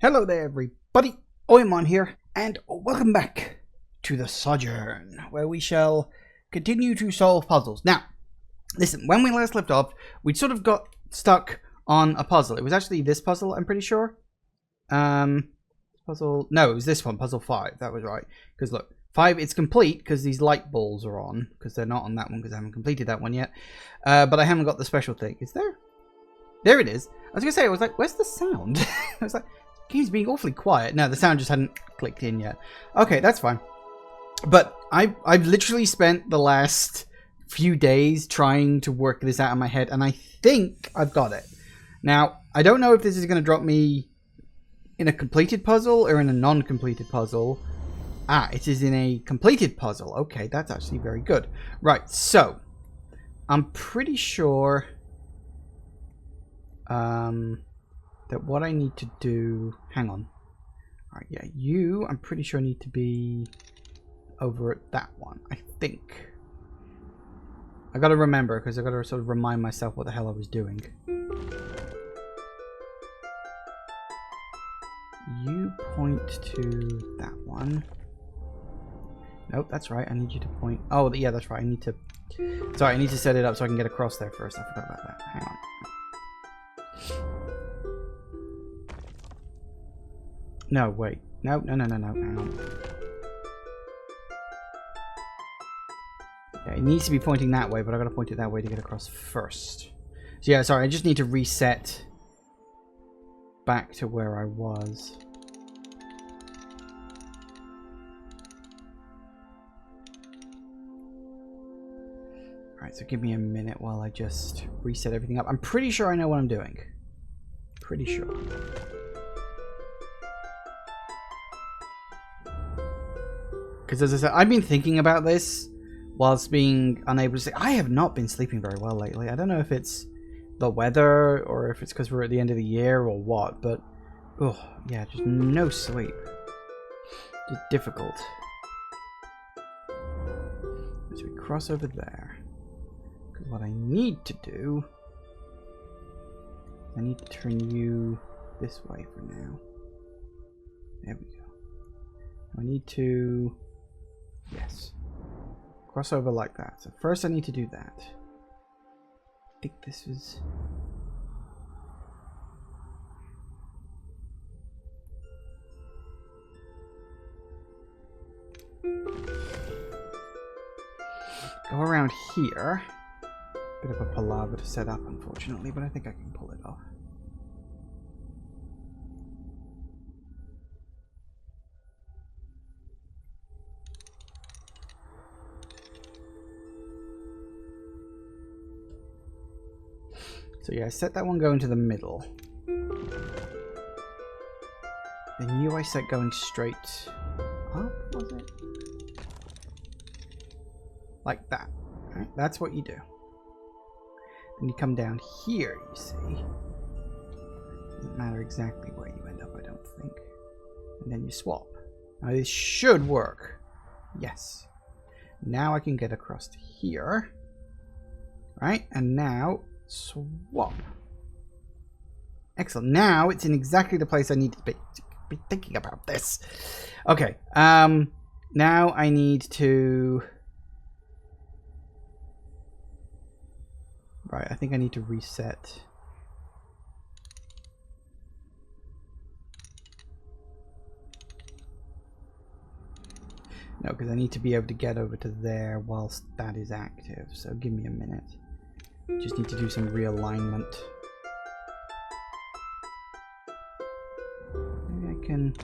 Hello there everybody, Oimon here, and welcome back to the Sojourn, where we shall continue to solve puzzles. Now, listen, when we last left off, we sort of got stuck on a puzzle. It was actually this puzzle, I'm pretty sure. No, it was this one, puzzle 5, that was right. Because look, 5, it's complete because these light balls are on, because they're not on that one because I haven't completed that one yet. But I haven't got the special thing. Is there? There it is. I was going to say, I was like, where's the sound? I was like, game's being awfully quiet. No, the sound just hadn't clicked in yet. Okay, that's fine. But I've literally spent the last few days trying to work this out in my head, and I think I've got it. Now, I don't know if this is going to drop me in a completed puzzle or in a non-completed puzzle. Ah, it is in a completed puzzle. Okay, that's actually very good. Right, so I'm pretty sure that what I need to do... Hang on. Alright, yeah, you, I'm pretty sure need to be over at that one, I think. I gotta remember, because I gotta sort of remind myself what the hell I was doing. You point to that one. Nope, that's right, I need you to point... Oh, yeah, that's right, I need to... Sorry, I need to set it up so I can get across there first. I forgot about that. Hang on. No, wait. No. Hang on. Yeah, it needs to be pointing that way, but I gotta point it that way to get across first. So yeah, sorry, I just need to reset back to where I was. Alright, so give me a minute while I just reset everything up. I'm pretty sure I know what I'm doing. Pretty sure. Because as I said, I've been thinking about this whilst being unable to sleep. I have not been sleeping very well lately. I don't know if it's the weather or if it's because we're at the end of the year or what, but oh yeah, just no sleep. Just difficult. So we cross over there. Because what I need to do, I need to turn you this way for now. There we go. I need to... Yes. Cross over like that. So first I need to do that. I think this was... Go around here. Bit of a palaver to set up, unfortunately, but I think I can pull it off. So yeah, I set that one going to the middle. Then you I set going straight up, was it? Like that. Right? That's what you do. Then you come down here, you see. Doesn't matter exactly where you end up, I don't think. And then you swap. Now this should work. Yes. Now I can get across to here. Right? And now... swap. Excellent. Now it's in exactly the place I need to be thinking about this. Okay. Now I need to... Right, I think I need to reset. No, because I need to be able to get over to there whilst that is active. So give me a minute. Just need to do some realignment. Maybe I can...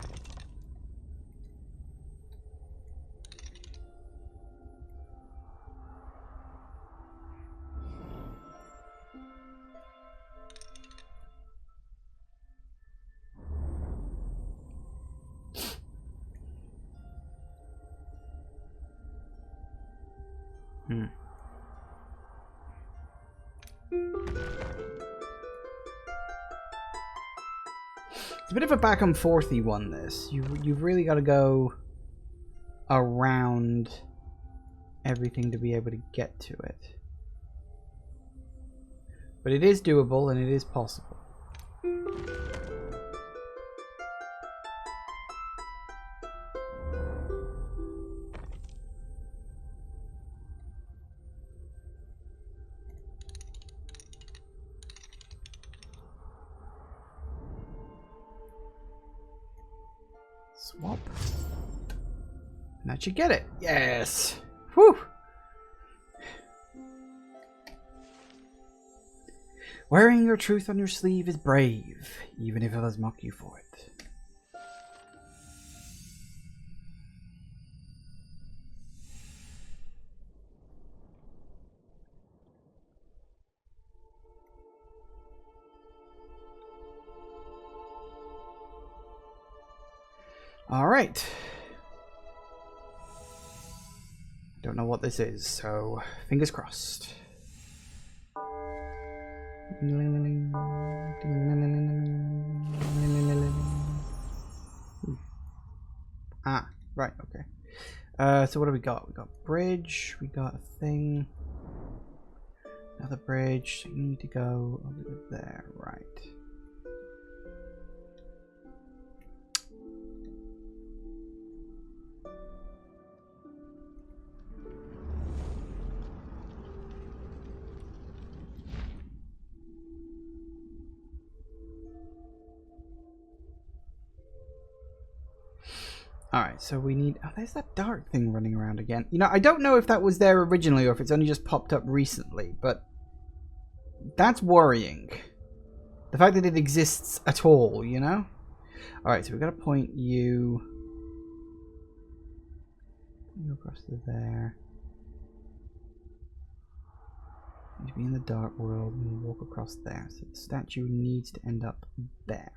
It's a bit of a back and forthy one, this. You've really got to go around everything to be able to get to it. But it is doable and it is possible. Swap. And that should get it. Yes. Whew. Wearing your truth on your sleeve is brave, even if others mock you for it. All right. Don't know what this is, so fingers crossed. Ah, right, okay. So what do we got? We got bridge, we got a thing. Another bridge, so you need to go over there, right. Alright, so we need... Oh, there's that dark thing running around again. You know, I don't know if that was there originally or if it's only just popped up recently, but... That's worrying. The fact that it exists at all, you know? Alright, so we've got to point you... across to there. You need to be in the dark world and you walk across there. So the statue needs to end up there.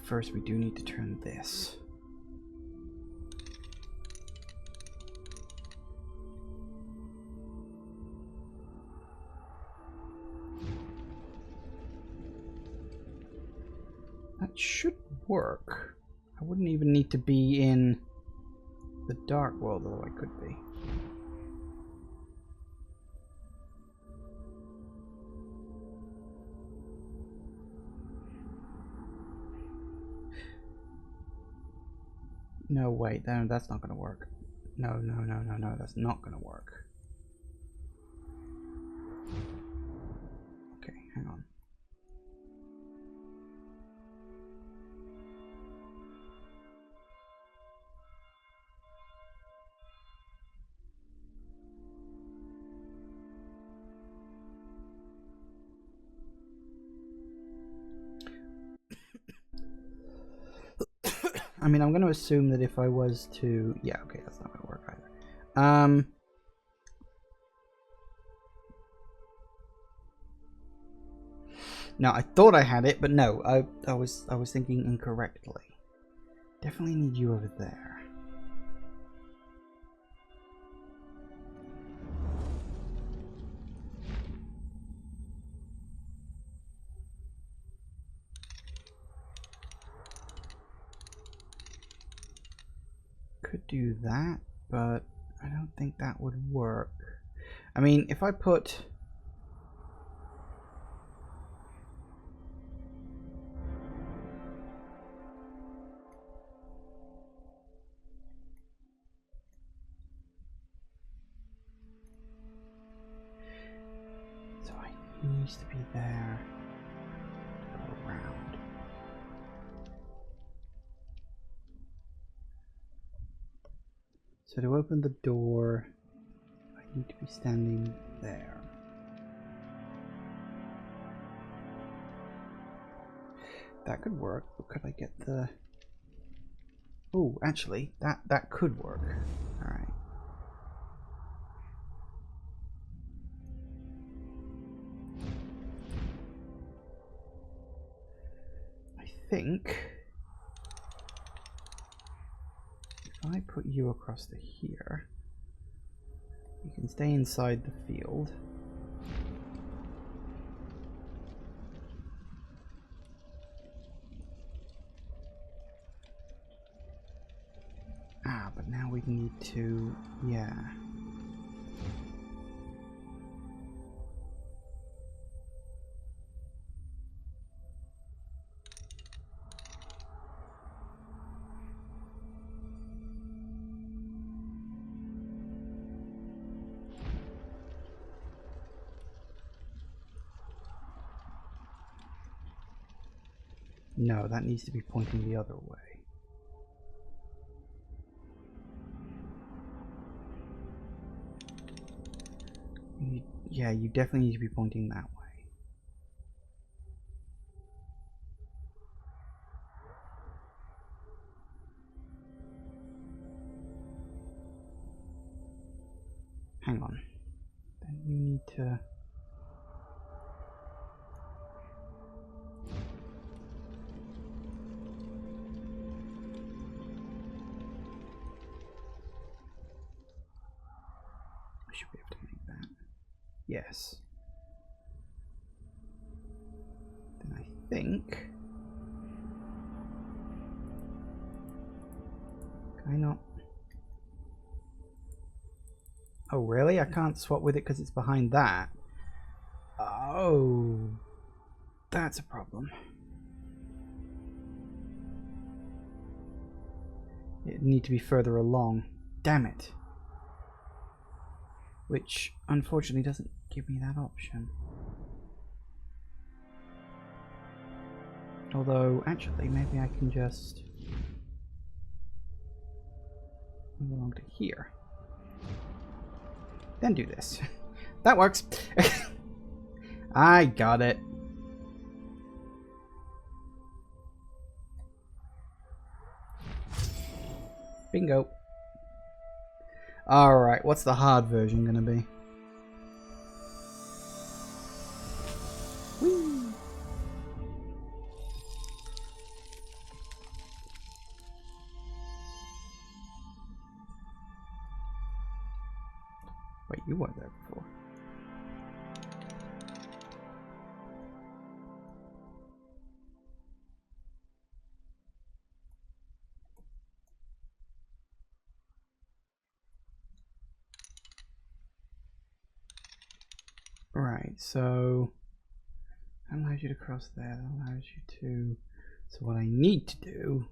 First, we do need to turn this. That should work. I wouldn't even need to be in the dark world, although I could be. No, wait, that's not going to work. No, that's not going to work. Okay, hang on. I mean, I'm going to assume that if I was to... Yeah, okay, that's not going to work either. No, I thought I had it, but no, I was thinking incorrectly. Definitely need you over there. Could do that, but I don't think that would work. I mean, if I put... So I needs to be there to go around. So to open the door, I need to be standing there. That could work, but could I get the... Oh, actually, that could work. Alright. I think... if I put you across to here, you can stay inside the field. Ah, but now we need to... yeah. No, that needs to be pointing the other way. Yeah, you definitely need to be pointing that way. Hang on. Then you need to... I should be able to make that. Yes. Then I think... Can I not... Oh, really? I can't swap with it because it's behind that. Oh, that's a problem. It need to be further along. Damn it. Which, unfortunately, doesn't give me that option. Although, actually, maybe I can just move along to here. Then do this. That works. I got it. Bingo. Alright, what's the hard version gonna be? Whee! Wait, you weren't there before. Right, so that allows you to cross there, that allows you to... So what I need to do...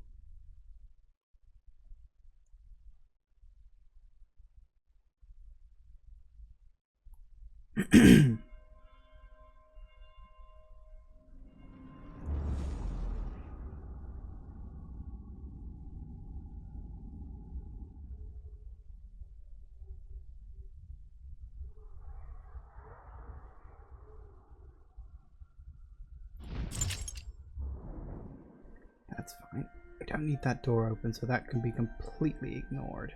That's fine. I don't need that door open, so that can be completely ignored.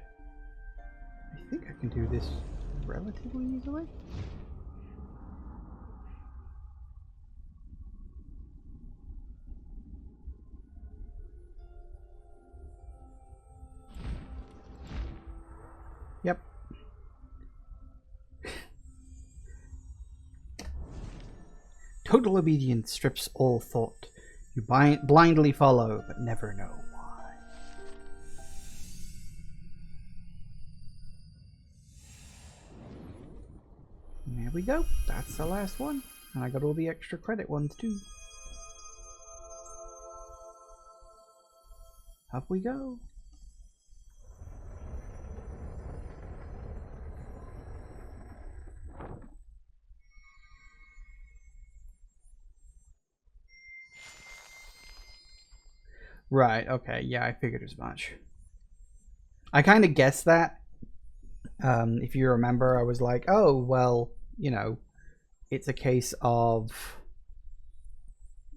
I think I can do this relatively easily. Yep. Total obedience strips all thought. You blindly follow, but never know why. And there we go. That's the last one. And I got all the extra credit ones too. Up we go. Right, okay, yeah, I figured as much. I kind of guessed that. If you remember, I was like, oh, well, you know, it's a case of...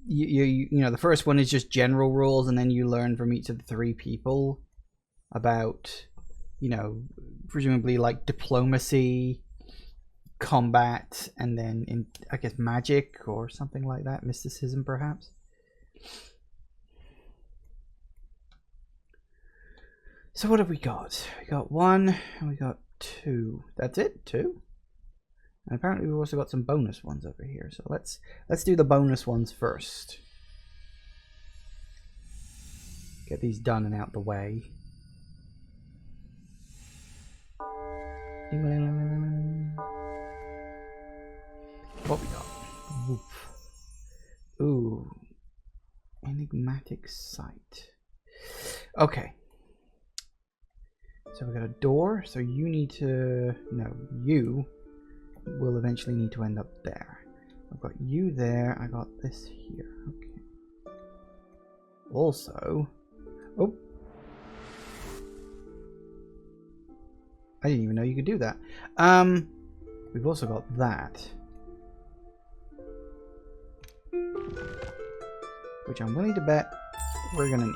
You know, the first one is just general rules, and then you learn from each of the three people about, you know, presumably like diplomacy, combat, and then, I guess, magic or something like that. Mysticism, perhaps. So what have we got? We got 1 and we got 2. That's it? 2? And apparently we've also got some bonus ones over here. So let's do the bonus ones first. Get these done and out the way. What we got? Woof. Ooh. Enigmatic sight. Okay. So we got a door, so you need to... No, you will eventually need to end up there. I've got you there, I got this here. Okay. Also... Oh. I didn't even know you could do that. We've also got that. Which I'm willing to bet we're gonna need.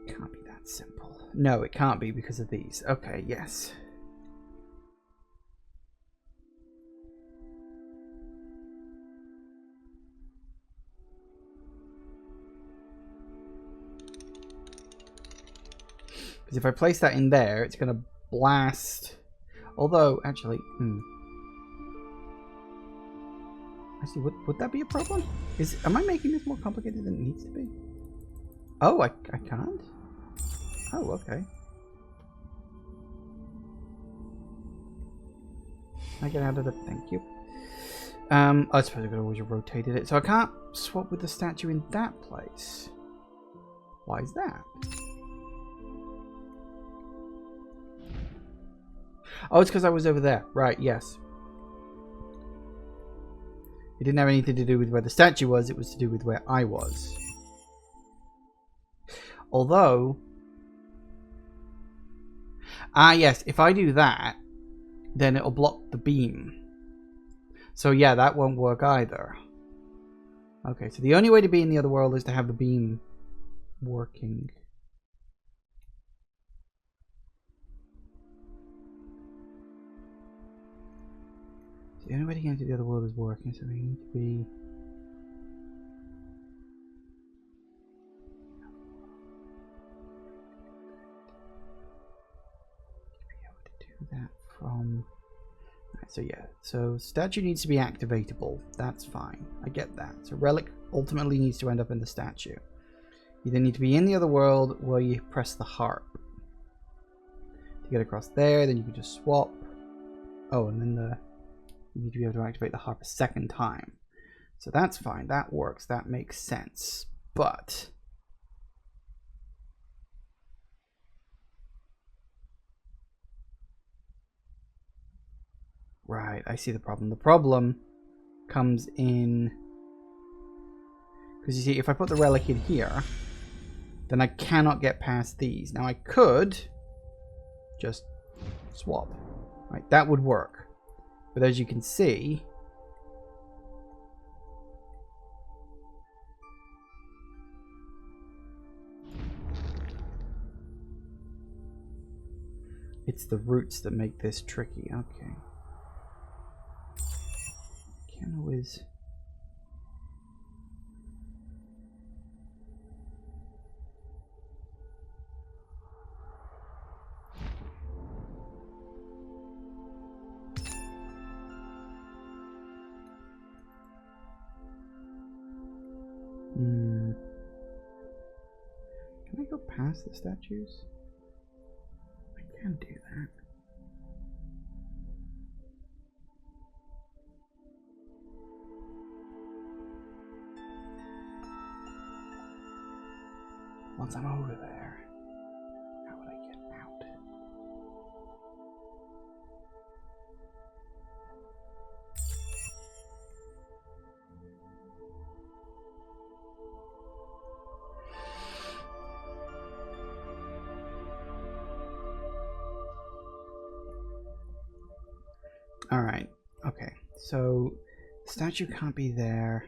Can't be that simple. No, it can't be because of these. Okay, yes. Because if I place that in there, it's going to blast. Although, actually, actually, would that be a problem? Am I making this more complicated than it needs to be? Oh, I can't? Oh, okay. I get out of the... Thank you. I suppose I could always have rotated it. So I can't swap with the statue in that place. Why is that? Oh, it's because I was over there. Right, yes. It didn't have anything to do with where the statue was. It was to do with where I was. Although... Ah, yes. If I do that, then it'll block the beam. So, yeah, that won't work either. Okay, so the only way to be in the other world is to have the beam working. The only way to get into the other world is working, so we need to be... able to do that from... Right, so yeah, so statue needs to be activatable. That's fine. I get that. So relic ultimately needs to end up in the statue. You then need to be in the other world where you press the harp. To get across there, then you can just swap. Oh, and then you need to be able to activate the harp a second time. So that's fine. That works. That makes sense. But... Right, I see the problem. The problem comes in... Because you see, if I put the relic in here, then I cannot get past these. Now I could just swap. Right, that would work. But as you can see, it's the roots that make this tricky. Okay. Can't always... Can I go past the statues? I can do that. Once I'm over there, how would I get out? Alright, okay. So, the statue can't be there.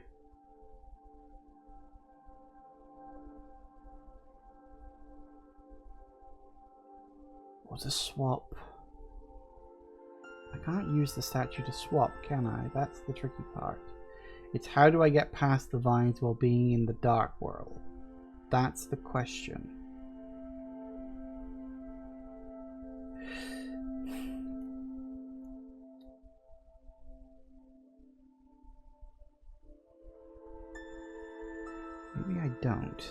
What's a swap? I can't use the statue to swap, can I? That's the tricky part. It's how do I get past the vines while being in the dark world? That's the question. Maybe I don't.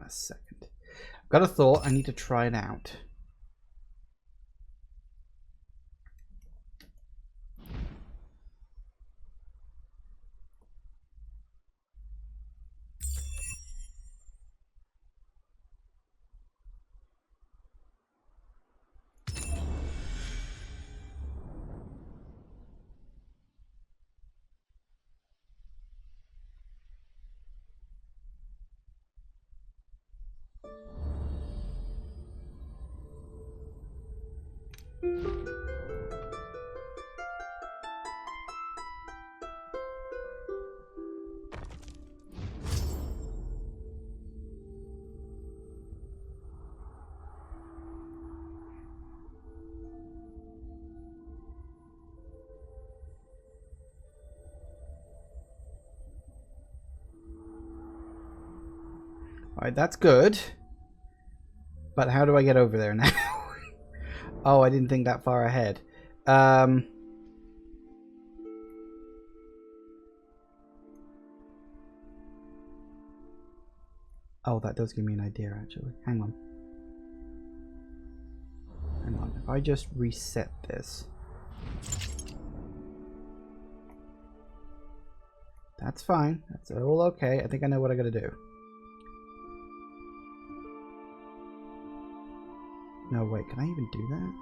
a second. I've got a thought. I need to try it out. Alright, that's good. But how do I get over there now? Oh, I didn't think that far ahead. Oh, that does give me an idea, actually. Hang on. Hang on. If I just reset this. That's fine. That's all okay. I think I know what I gotta do. No, wait. Can I even do that?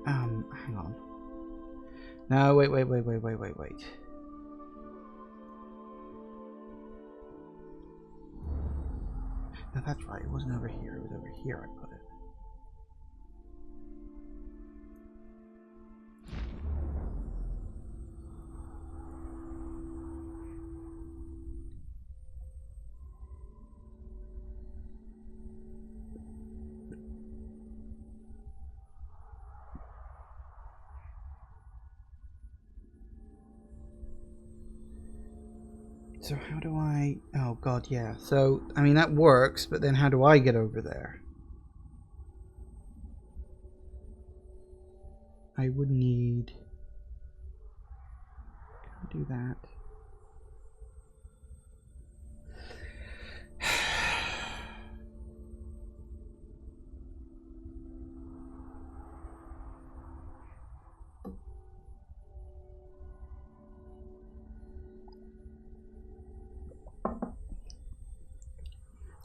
Hang on. No, wait. No, that's right. It wasn't over here. It was over here I put it. So how do I... Oh god, yeah. So, I mean, that works, but then how do I get over there? I would need... Can I do that?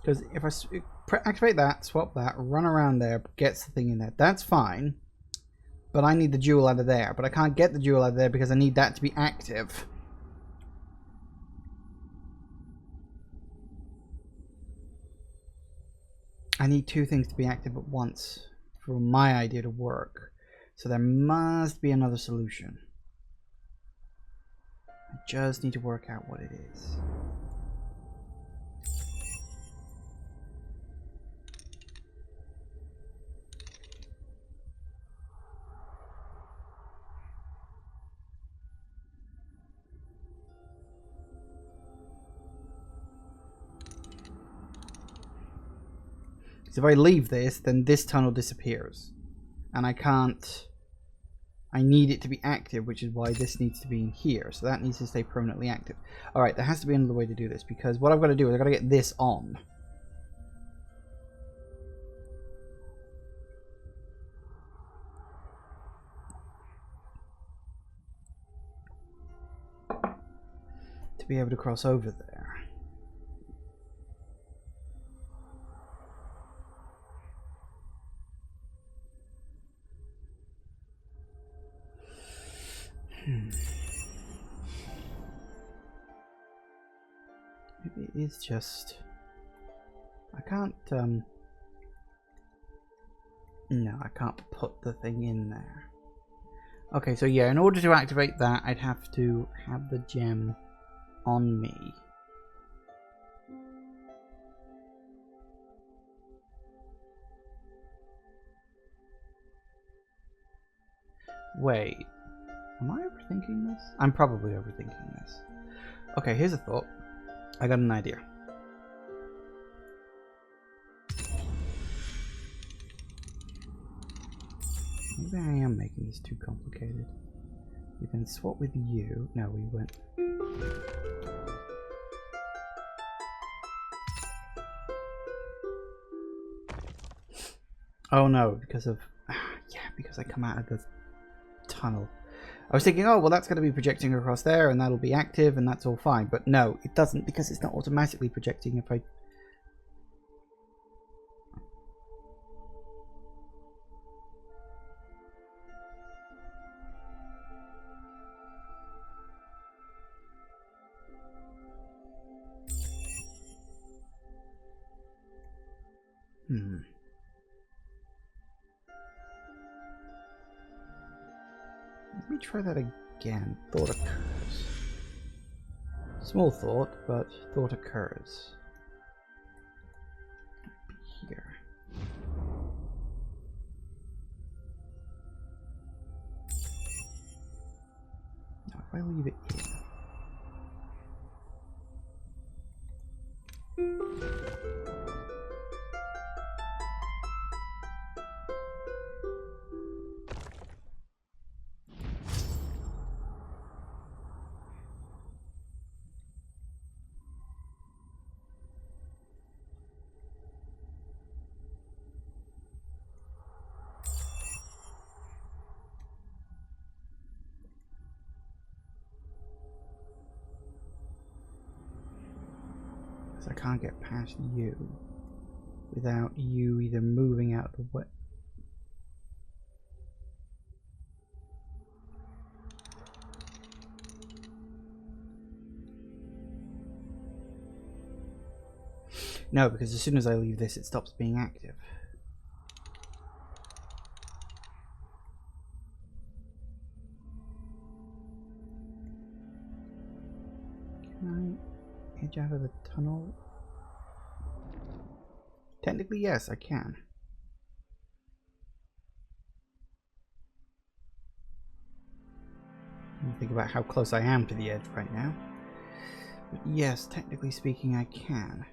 Because if I activate that, swap that, run around there, gets the thing in there, that's fine. But I need the jewel out of there. But I can't get the jewel out of there because I need that to be active. I need two things to be active at once for my idea to work. So there must be another solution. I just need to work out what it is. If I leave this, then this tunnel disappears. And I can't... I need it to be active, which is why this needs to be in here. So that needs to stay permanently active. Alright, there has to be another way to do this, because what I've got to do is I've got to get this on. To be able to cross over there. Maybe it is just... I can't, No, I can't put the thing in there. Okay, so yeah, in order to activate that, I'd have to have the gem on me. Wait. Am I overthinking this? I'm probably overthinking this. Okay, here's a thought. I got an idea. Maybe I am making this too complicated. We can swap with you. No, we went. Oh no, because of... yeah, because I come out of the tunnel. I was thinking, oh, well, that's going to be projecting across there, and that'll be active, and that's all fine. But no, it doesn't, because it's not automatically projecting if I... Let me try that again. Thought occurs. Small thought, but thought occurs. Here. Now if I leave it in. I can't get past you without you either moving out the way. No, because as soon as I leave this, it stops being active. Can I edge out of the tunnel? Technically, yes, I can. Think about how close I am to the edge right now. But yes, technically speaking, I can.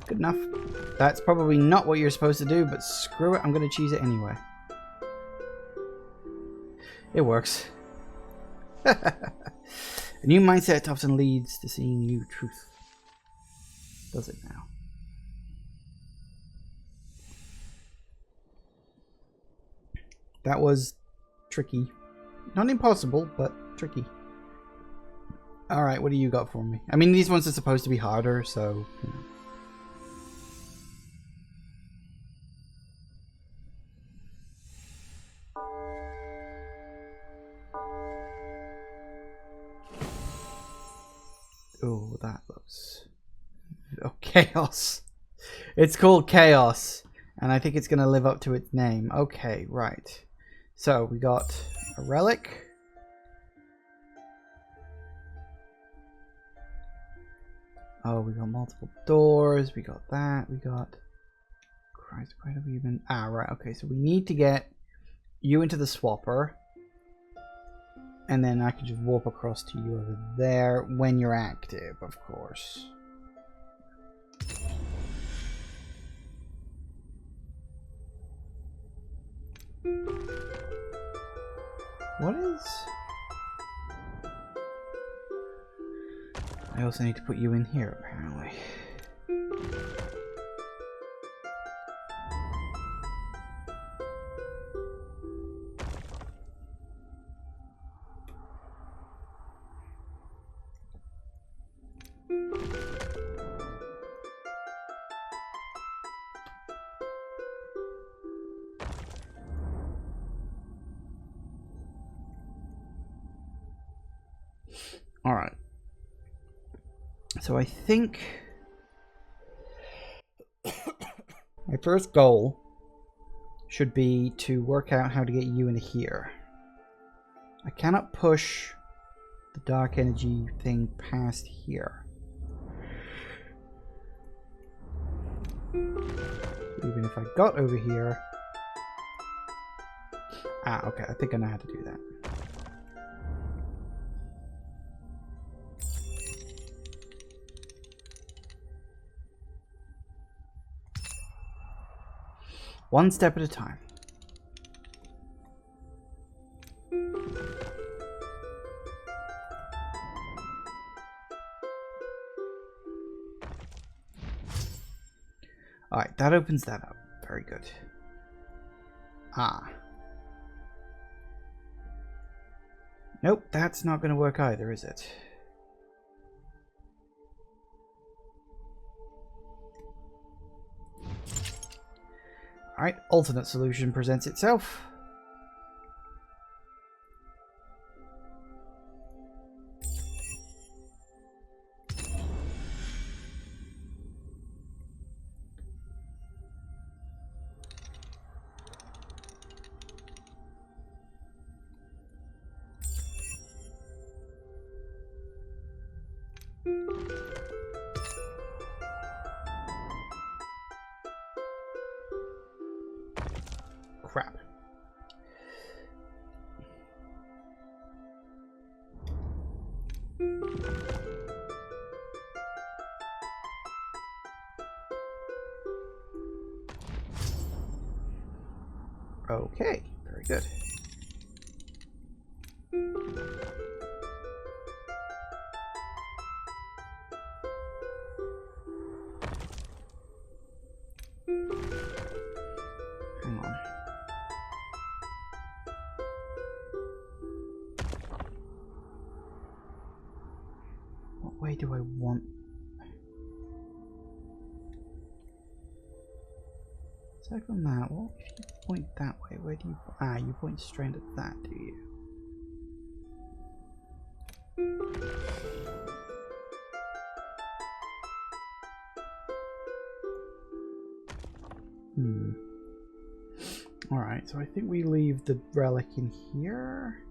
Good enough. That's probably not what you're supposed to do, but screw it, I'm going to choose it anyway. It works. A new mindset often leads to seeing new truth. Does it now? That was tricky. Not impossible, but tricky. Alright, what do you got for me? I mean, these ones are supposed to be harder, so... You know. Oh, that looks... Oh, Chaos. It's called Chaos. And I think it's going to live up to its name. Okay, right. So, we got a relic. Oh, we got multiple doors. We got that. We got... Christ, where have we even... Ah, right. Okay, so we need to get you into the swapper. And then I can just warp across to you over there when you're active, of course. What is... I also need to put you in here, apparently. Alright. So I think my first goal should be to work out how to get you into here. I cannot push the dark energy thing past here. Even if I got over here... Ah, okay, I think I know how to do that. One step at a time. Alright, that opens that up. Very good. Ah. Nope, that's not going to work either, is it? Alright, alternate solution presents itself. Crap. Okay, very good. Hang on. What way do I want? Aside from that, what if you point that way? Where do you... Ah, you point straight at that, do you? Alright, so I think we leave the relic in here.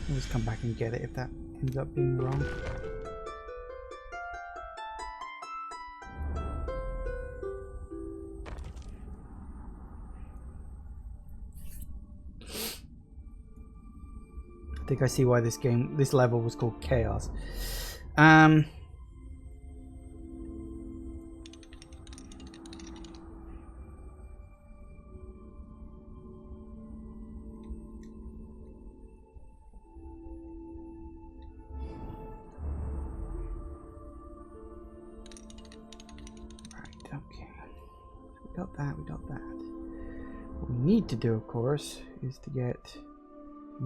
We'll just come back and get it if that ends up being wrong. I think I see why this level was called Chaos. We got that. What we need to do, of course, is to get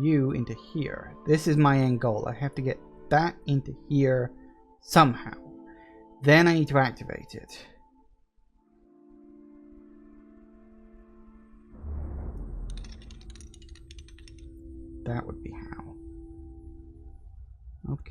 you into here. This is my end goal. I have to get that into here somehow. Then I need to activate it. That would be how. Okay.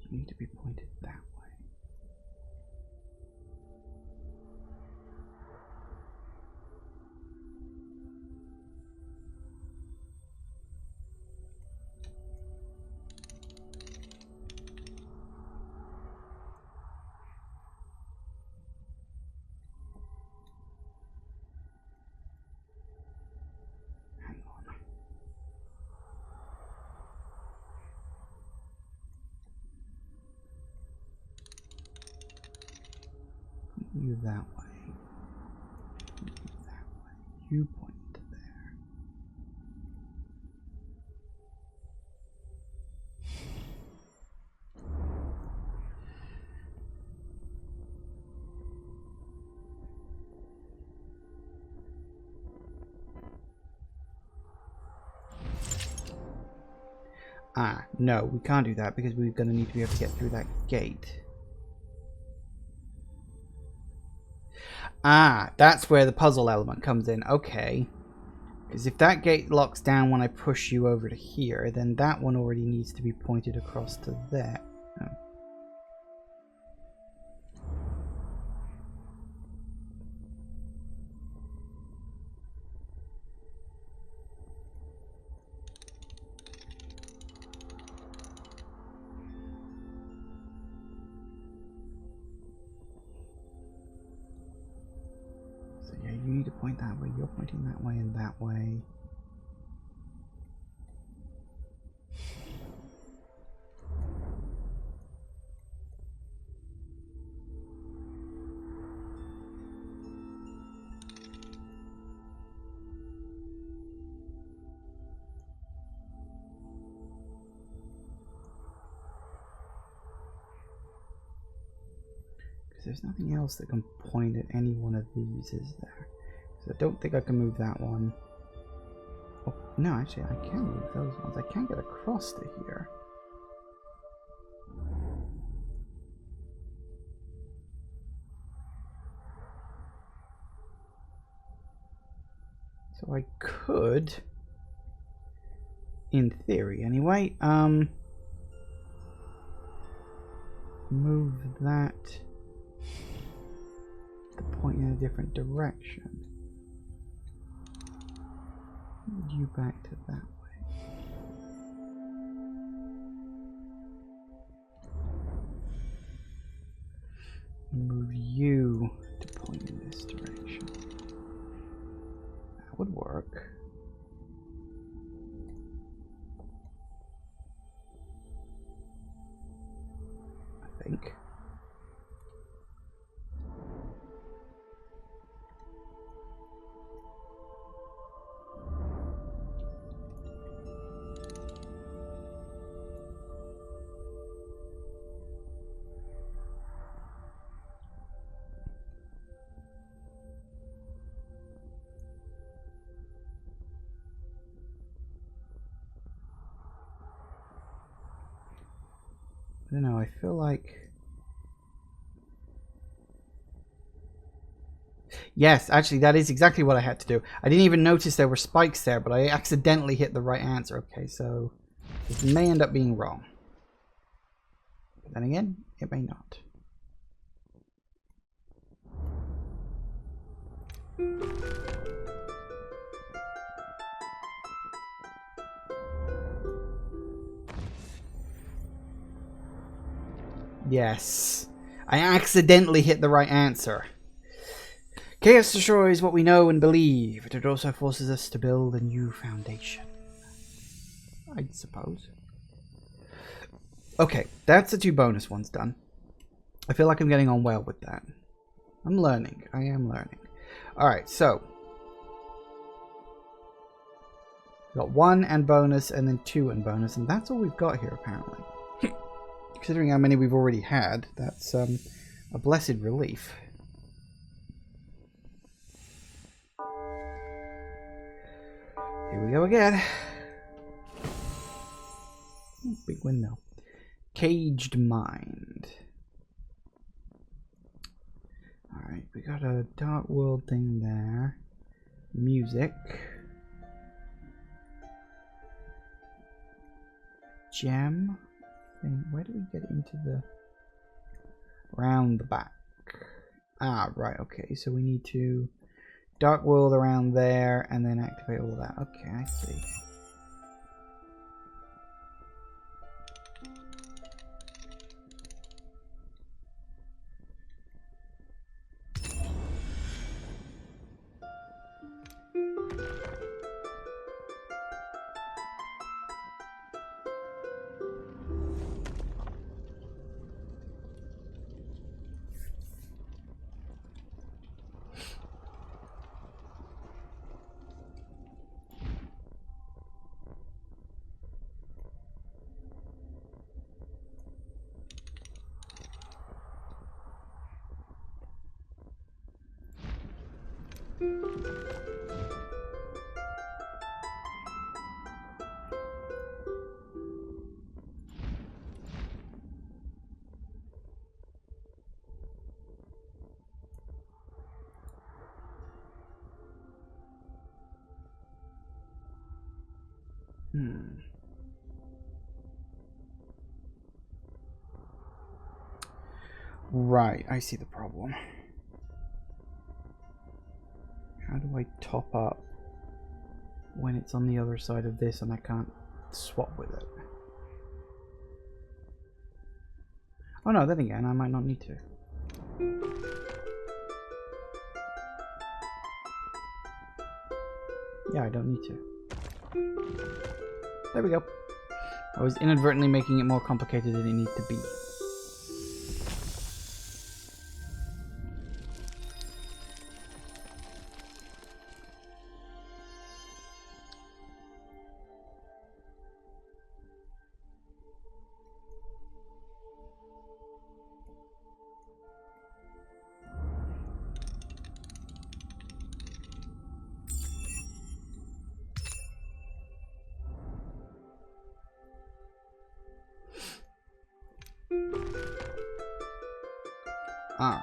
You need to be pointed that way. Hang on. You that way. You that way. You point to there. Ah, no, we can't do that because we're going to need to be able to get through that gate. Ah, that's where the puzzle element comes in. Okay. Because if that gate locks down when I push you over to here, then that one already needs to be pointed across to there. Oh. So yeah, you need to point that way, you're pointing that way and that way. There's nothing else that can point at any one of these, is there? So I don't think I can move that one. Oh, no, actually I can move those ones. I can't get across to here. So I could, in theory anyway, move that to point in a different direction. Move you back to that way. Move you to point in this direction. That would work. I think. I don't know, I feel like... Yes, actually, that is exactly what I had to do. I didn't even notice there were spikes there, but I accidentally hit the right answer. Okay, so this may end up being wrong. But then again, it may not. Yes, I accidentally hit the right answer. Chaos destroys what we know and believe, but it also forces us to build a new foundation, I suppose. Okay, that's the 2 bonus ones done. I feel like I'm getting on well with that. I'm learning. I am learning. Alright, so. We've got 1 and bonus, and then 2 and bonus, and that's all we've got here, apparently. Considering how many we've already had, that's a blessed relief. Here we go again. Ooh, big window. Caged mind. Alright, we got a dark world thing there. Music. Gem. Where do we get into the... Round the back. Ah, right, okay. So we need to... Dark world around there, and then activate all that. Okay, I see. Right, I see the problem. How do I top up when it's on the other side of this and I can't swap with it? Oh no, then again, I might not need to. Yeah, I don't need to. There we go. I was inadvertently making it more complicated than it needed to be. Alright.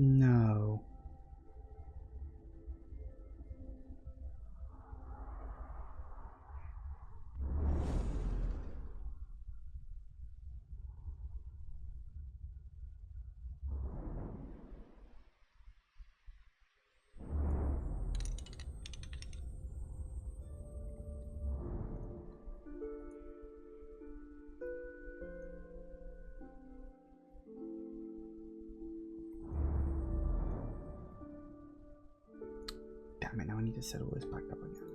No. Damn it, now I need to set all this back up again.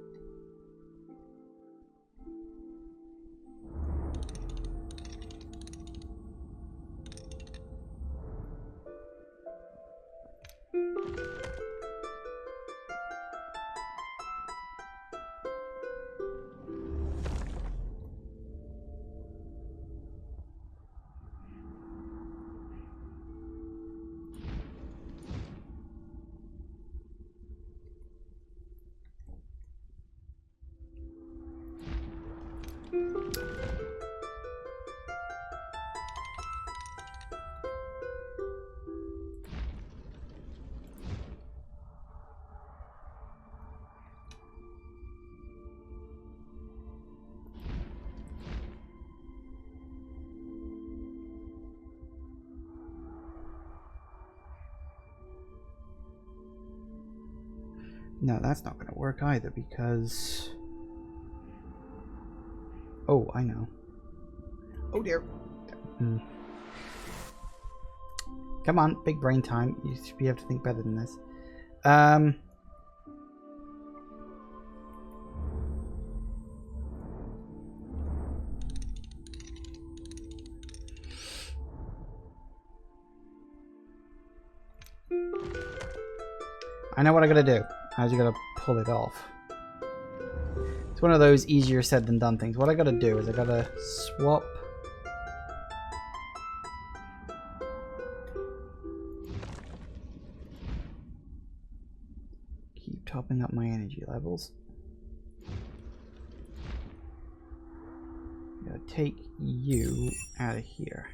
No, that's not going to work either because... Oh, I know. Oh dear. Come on, big brain time. You should be able to think better than this. I know what I gotta do. I just gotta pull it off. It's one of those easier said than done things. What I gotta do is I gotta swap. Keep topping up my energy levels. Gotta take you out of here.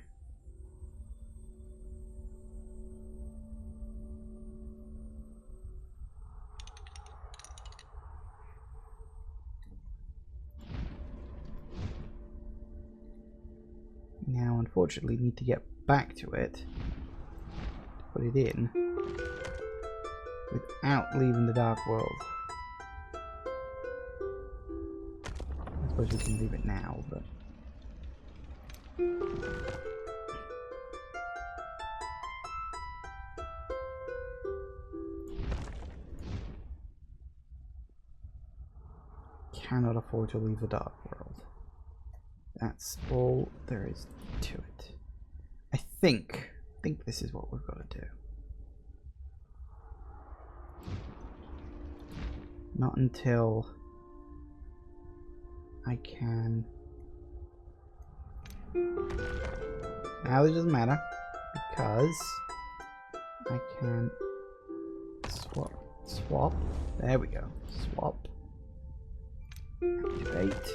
Now, unfortunately, need to get back to it to put it in without leaving the dark world. I suppose we can leave it now, but cannot afford to leave the dark world. That's all there is to it. I think this is what we've got to do. Not until I can... Now it doesn't matter because I can swap. There we go. Swap. Activate.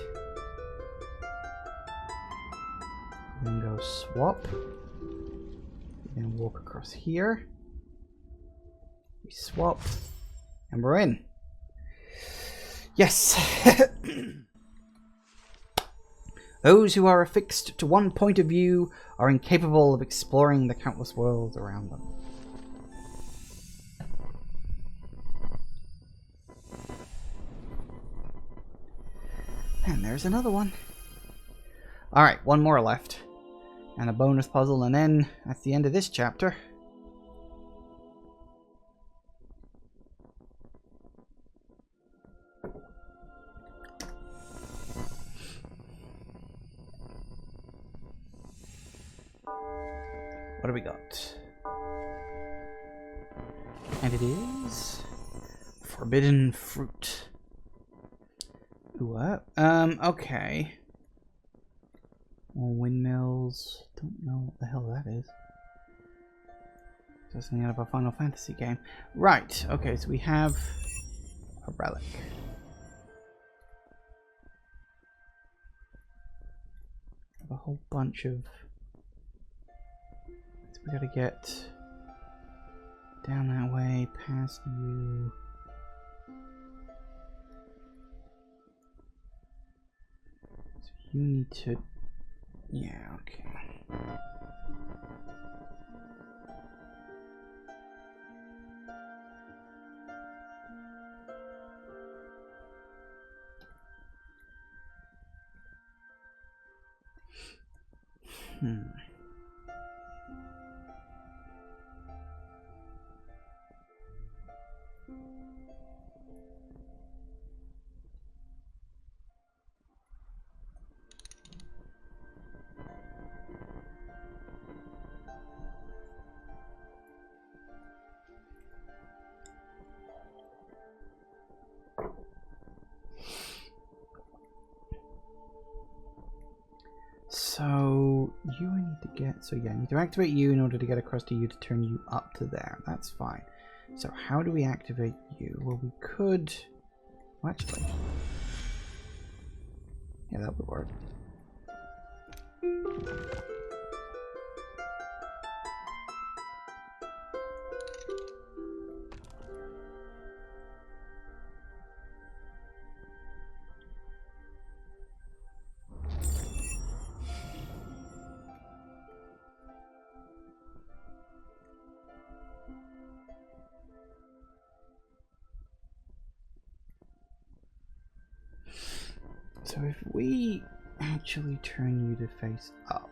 Then go swap. Then walk across here. We swap. And we're in. Yes! Those who are affixed to one point of view are incapable of exploring the countless worlds around them. And there's another one. Alright, one more left. And a bonus puzzle, and then that's the end of this chapter. What do we got? And it is forbidden fruit. What? Okay. More windmills. Don't know what the hell that is. Just something out of a Final Fantasy game. Right. Okay, so we have a relic. A whole bunch of. So we gotta get down that way, past you. So you need to. Yeah, okay. So you need to get. So yeah, I need to activate you in order to get across to you to turn you up to there. That's fine. So how do we activate you? Well, we could. Well, actually, yeah, that would work. So if we actually turn you to face up.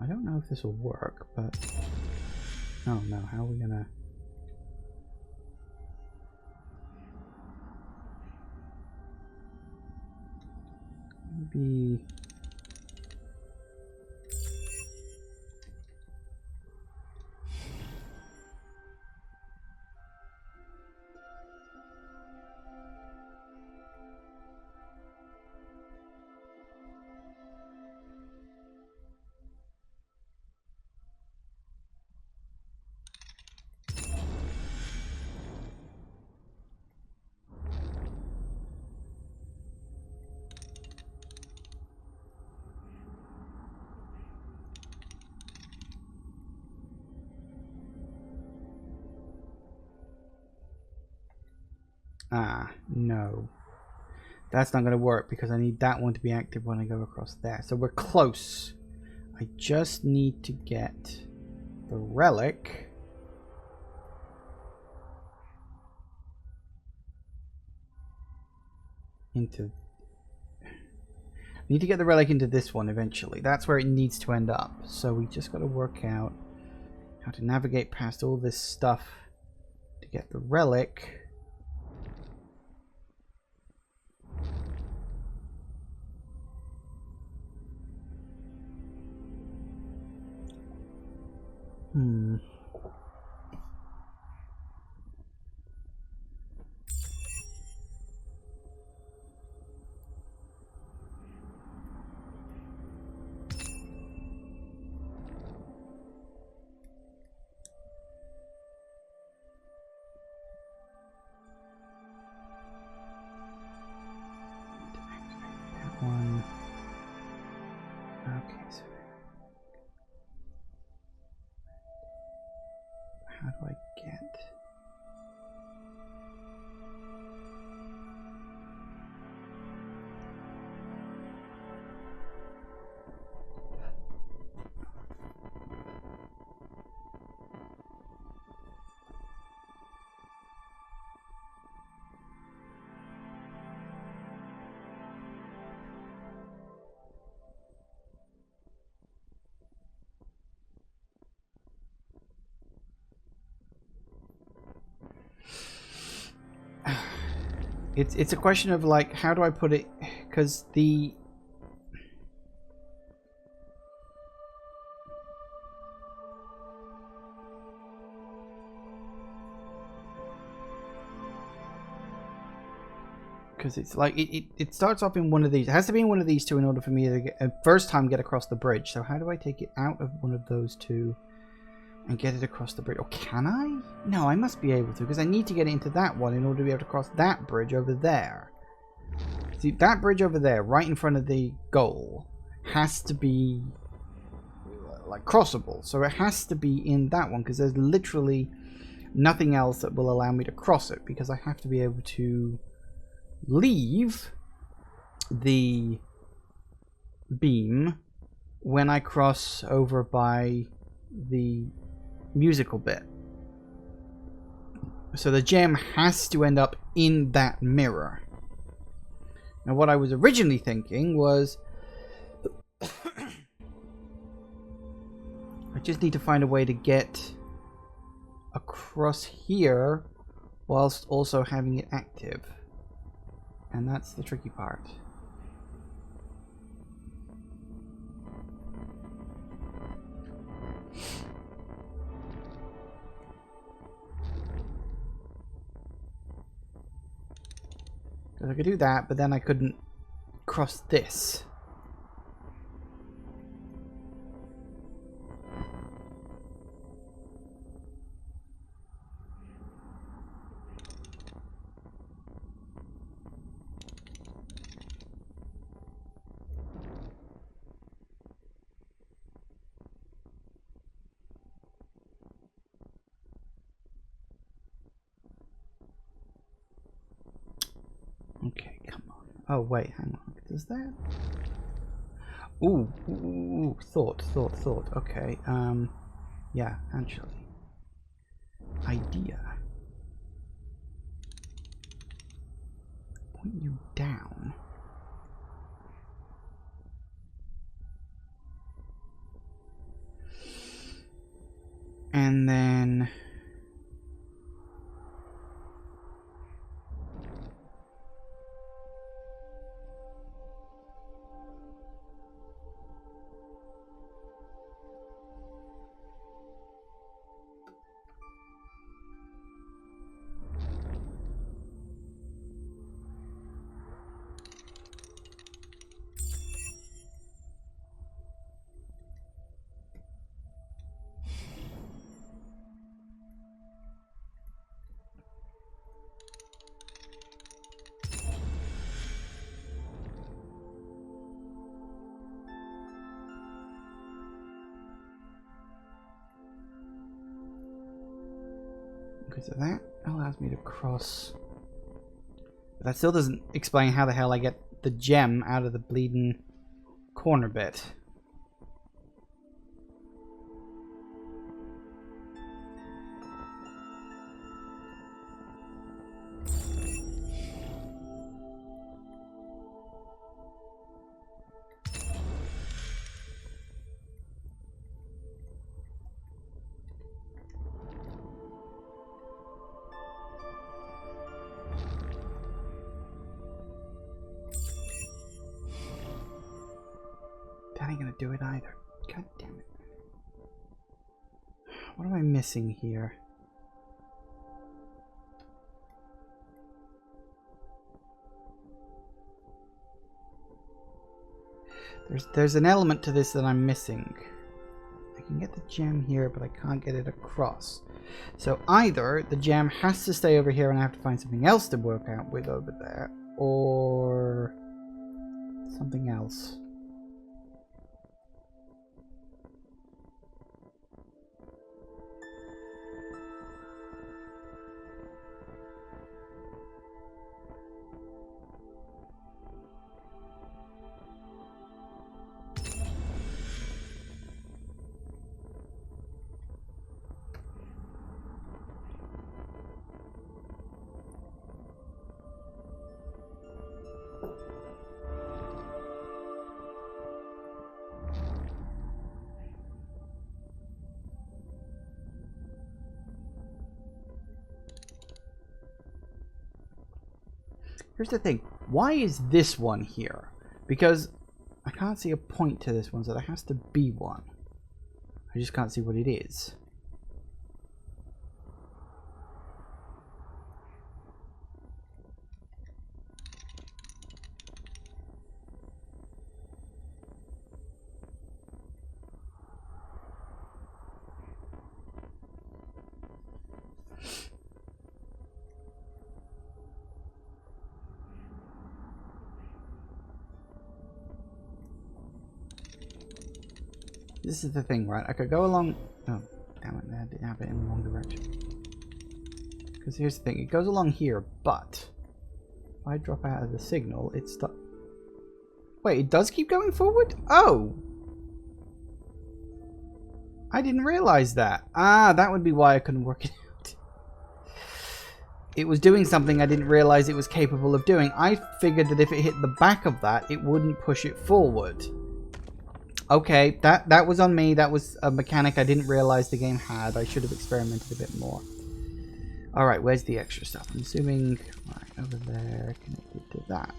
I don't know if this will work, but... Oh no, how are we gonna... Maybe... no. That's not going to work because I need that one to be active when I go across there. So we're close. I just need to get the relic. Into... I need to get the relic into this one eventually. That's where it needs to end up. So we just got to work out how to navigate past all this stuff to get the relic. Okay, so how do I get... It's a question of like, how do I put it? Because the... Because it's like, it starts off in one of these. It has to be in one of these two in order for me to get, first time get across the bridge. So how do I take it out of one of those two and get it across the bridge? Or can I? No, I must be able to, because I need to get into that one in order to be able to cross that bridge over there. See, that bridge over there, right in front of the goal, has to be like crossable. So it has to be in that one, because there's literally nothing else that will allow me to cross it, because I have to be able to leave the beam when I cross over by the musical bit. So the gem has to end up in that mirror. Now what I was originally thinking was I just need to find a way to get across here whilst also having it active. And that's the tricky part. Because I could do that, but then I couldn't cross this. Okay, come on. Oh, wait, hang on. Does that? Ooh, thought. Okay, yeah, actually. Idea. Point you down. And then... Okay, so that allows me to cross. But that still doesn't explain how the hell I get the gem out of the bleeding corner bit. That ain't gonna do it either. God damn it. What am I missing here? There's an element to this that I'm missing. I can get the gem here, but I can't get it across. So either the gem has to stay over here and I have to find something else to work out with over there, or something else. Here's the thing. Why is this one here? Because I can't see a point to this one, so there has to be one. I just can't see what it is. This is the thing, right? I could go along... Oh, damn it. I had to have it in the wrong direction. Because here's the thing. It goes along here, but... if I drop out of the signal, it stops... Wait, it does keep going forward? Oh! I didn't realize that. Ah, that would be why I couldn't work it out. It was doing something I didn't realize it was capable of doing. I figured that if it hit the back of that, it wouldn't push it forward. Okay, that was on me. That was a mechanic I didn't realize the game had. I should have experimented a bit more. Alright, where's the extra stuff? I'm assuming... right, over there, connected to that.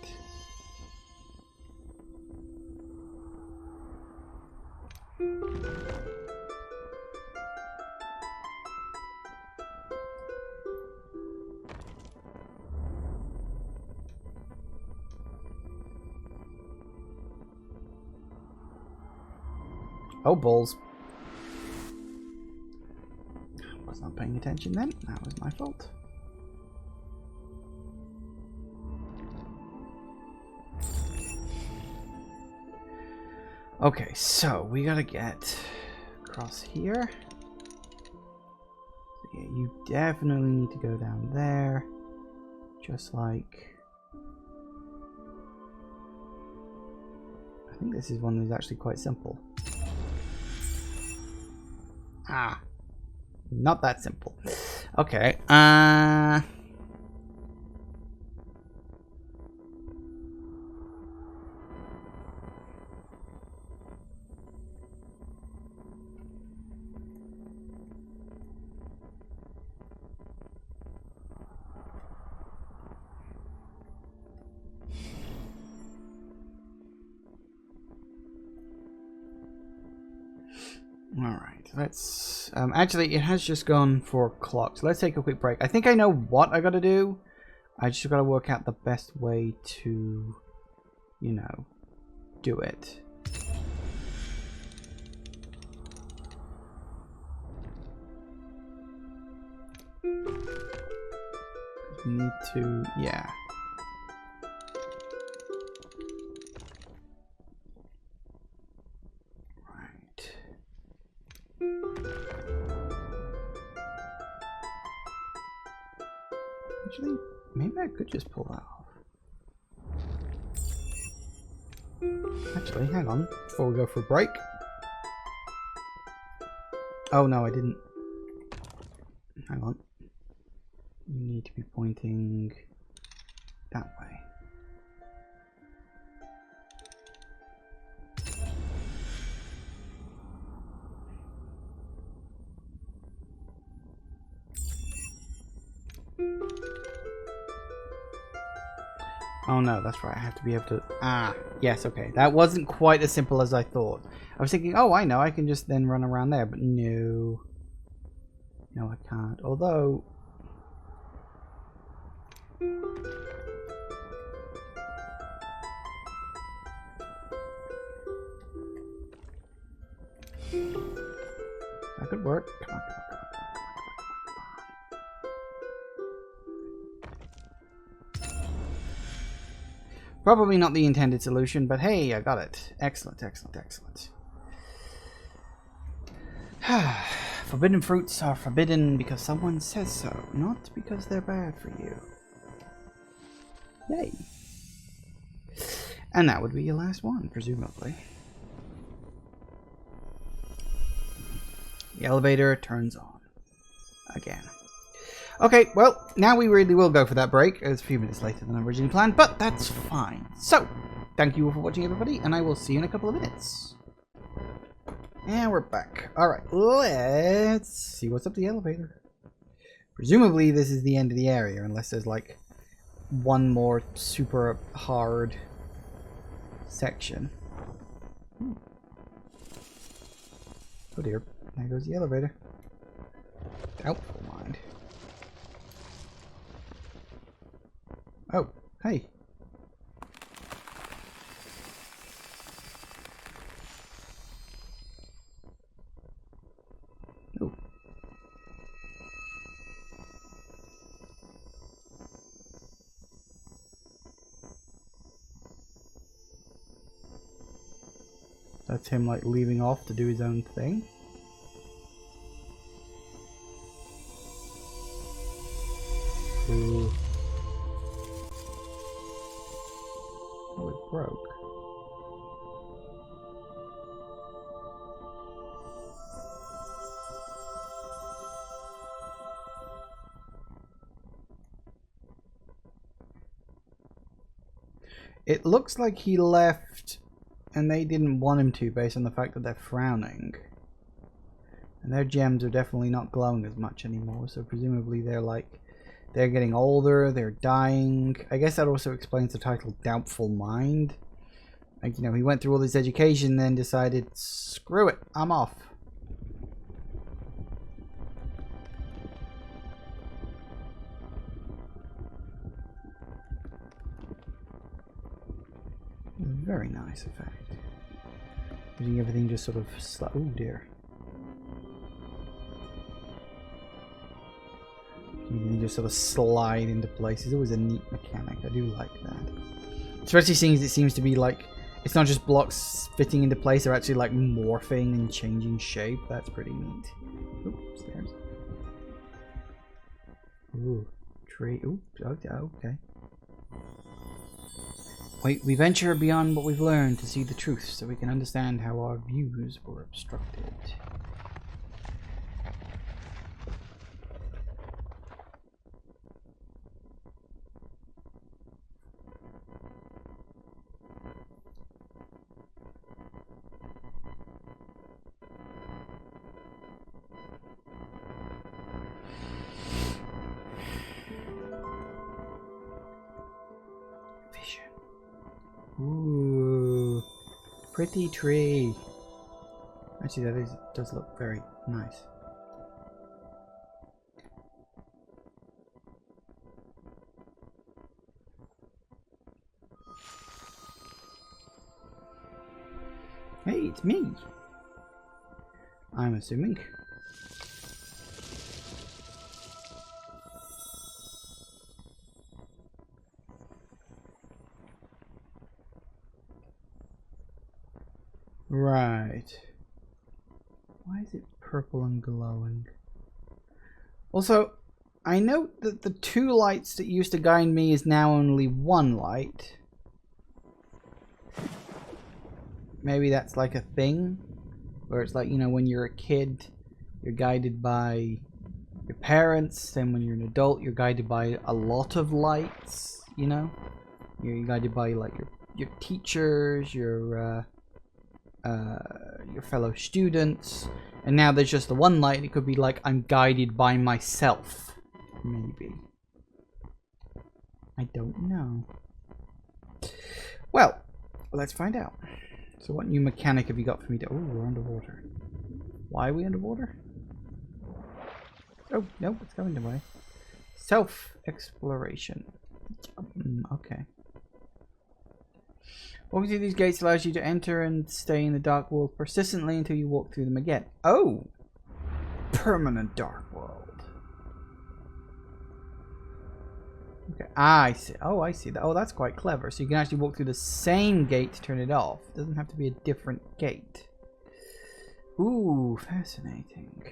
Oh, balls. I was not paying attention then. That was my fault. Okay, so we gotta get across here. So yeah, you definitely need to go down there. Just like... I think this is one that's actually quite simple. Ah, not that simple. Okay, alright, let's... actually, it has just gone 4 o'clock, so let's take a quick break. I think I know what I gotta do. I just gotta work out the best way to, you know, do it. We need to... yeah. Actually, maybe I could just pull that off. Actually, hang on, before we go for a break. Oh no, I didn't. Hang on. You need to be pointing that way. Oh no, that's right, I have to be able to... ah, yes, okay. That wasn't quite as simple as I thought. I was thinking, oh, I know, I can just then run around there, but no. No, I can't. Although... that could work. Come on, come on, come on. Probably not the intended solution, but hey, I got it. Excellent, excellent, excellent. Forbidden fruits are forbidden because someone says so, not because they're bad for you. Yay. And that would be your last one, presumably. The elevator turns on. Again. Okay, well, now we really will go for that break. It's a few minutes later than I originally planned, but that's fine. So, thank you all for watching, everybody, and I will see you in a couple of minutes. And we're back. Alright, let's see what's up the elevator. Presumably, this is the end of the area, unless there's, like, one more super hard section. Oh dear, there goes the elevator. Doubtful mind. Oh, hey. Oh. That's him like leaving off to do his own thing. Ooh. Oh, it broke. It looks like he left and they didn't want him to based on the fact that they're frowning. And their gems are definitely not glowing as much anymore, so presumably they're getting older, they're dying. I guess that also explains the title Doubtful Mind. Like, you know, he went through all this education then decided, screw it, I'm off. Very nice effect. Using everything just sort of oh dear. Everything just sort of slide into place. It's always a neat mechanic. I do like that. Especially seeing as it seems to be like, it's not just blocks fitting into place, they're actually like morphing and changing shape. That's pretty neat. Oops, stairs. Ooh, tree. Ooh, okay. We venture beyond what we've learned to see the truth, so we can understand how our views were obstructed. Ooh, pretty tree. Actually, does look very nice. Hey, it's me. I'm assuming. Right. Why is it purple and glowing? Also, I note that the 2 lights that used to guide me is now only 1 light. Maybe that's like a thing, where it's like, you know, when you're a kid, you're guided by your parents, then when you're an adult, you're guided by a lot of lights, you know? You're guided by like your teachers, your fellow students, and now there's just the 1 light. It could be like I'm guided by myself, maybe. I don't know. Well, let's find out. So what new mechanic have you got for me to... Oh, we're underwater. Why are we underwater? Oh, no, it's going away. Self-exploration. Okay. Walking through these gates allows you to enter and stay in the dark world persistently until you walk through them again. Oh! Permanent dark world. Okay. Ah, I see. Oh, I see. Oh, that's quite clever. So you can actually walk through the same gate to turn it off. It doesn't have to be a different gate. Ooh, fascinating.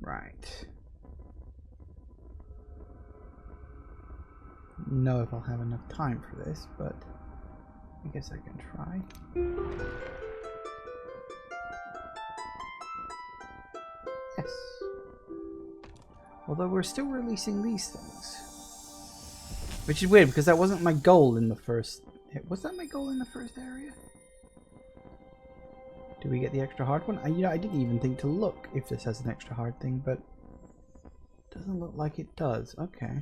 Right. Don't know if I'll have enough time for this, but I guess I can try. Yes. Although we're still releasing these things. Which is weird because that wasn't my goal in the first... Was that my goal in the first area? Do we get the extra hard one? You know, I didn't even think to look if this has an extra hard thing, but... It doesn't look like it does. Okay.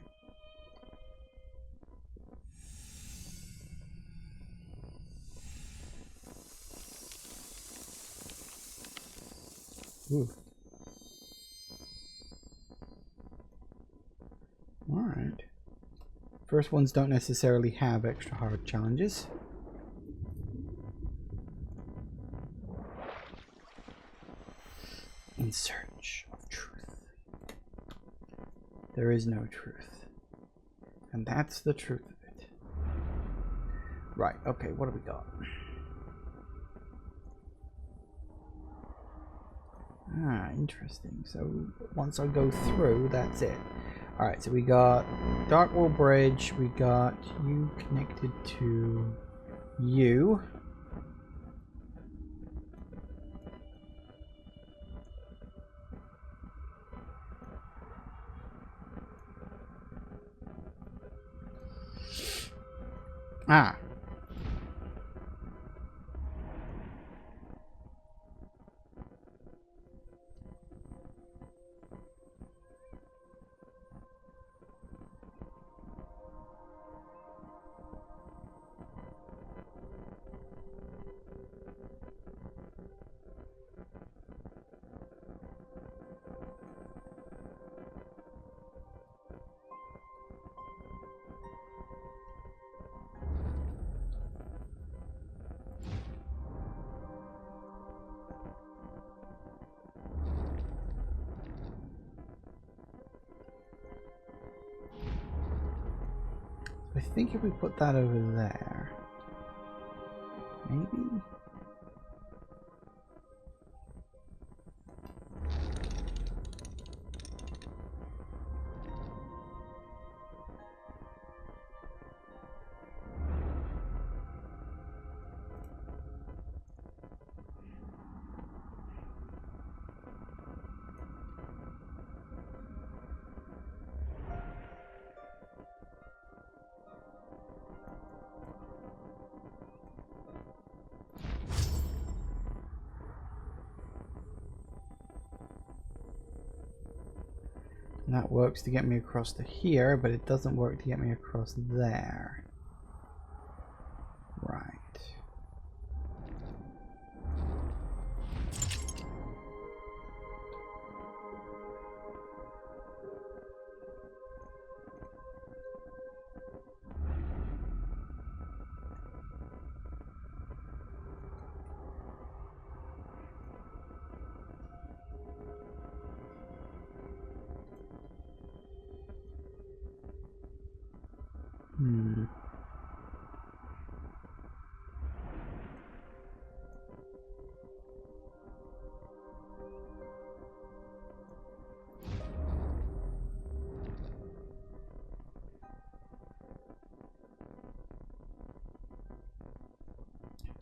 Ooh. Alright. First ones don't necessarily have extra hard challenges. In search of truth. There is no truth. And that's the truth of it. Right, okay, what do we got? Ah, interesting. So once I go through, that's it. Alright, so we got Dark Wall Bridge, we got you connected to you. Ah. I think if we put that over there, maybe? And that works to get me across to here, but it doesn't work to get me across there. Right.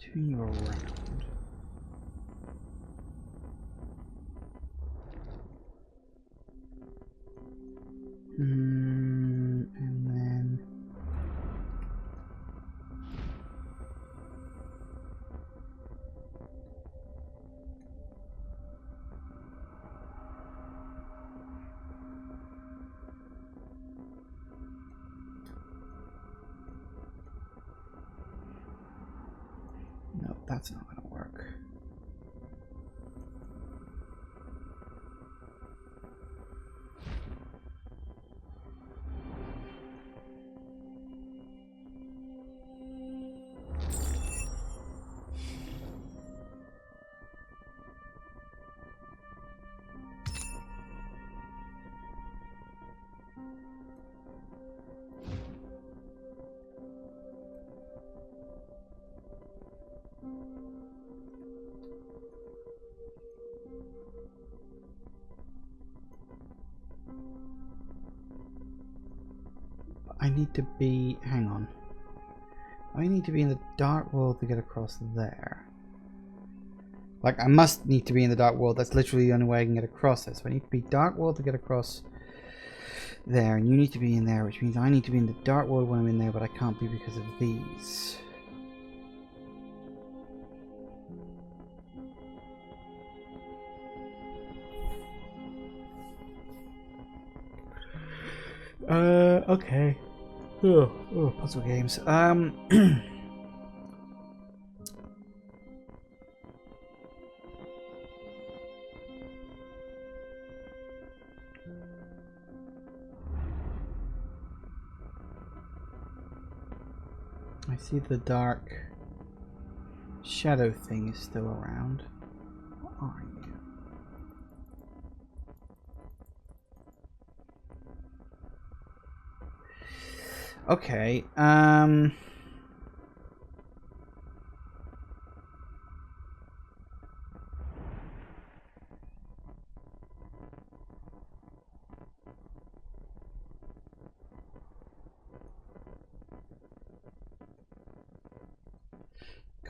Turn you around. And then no, that's not gonna work. I need to be, hang on. I need to be in the dark world to get across there. I must need to be in the dark world. That's literally the only way I can get across this. So I need to be dark world to get across there, and you need to be in there, which means I need to be in the dark world when I'm in there, but I can't be because of these. Okay. Puzzle games. I see the dark shadow thing is still around. What are you? Okay, come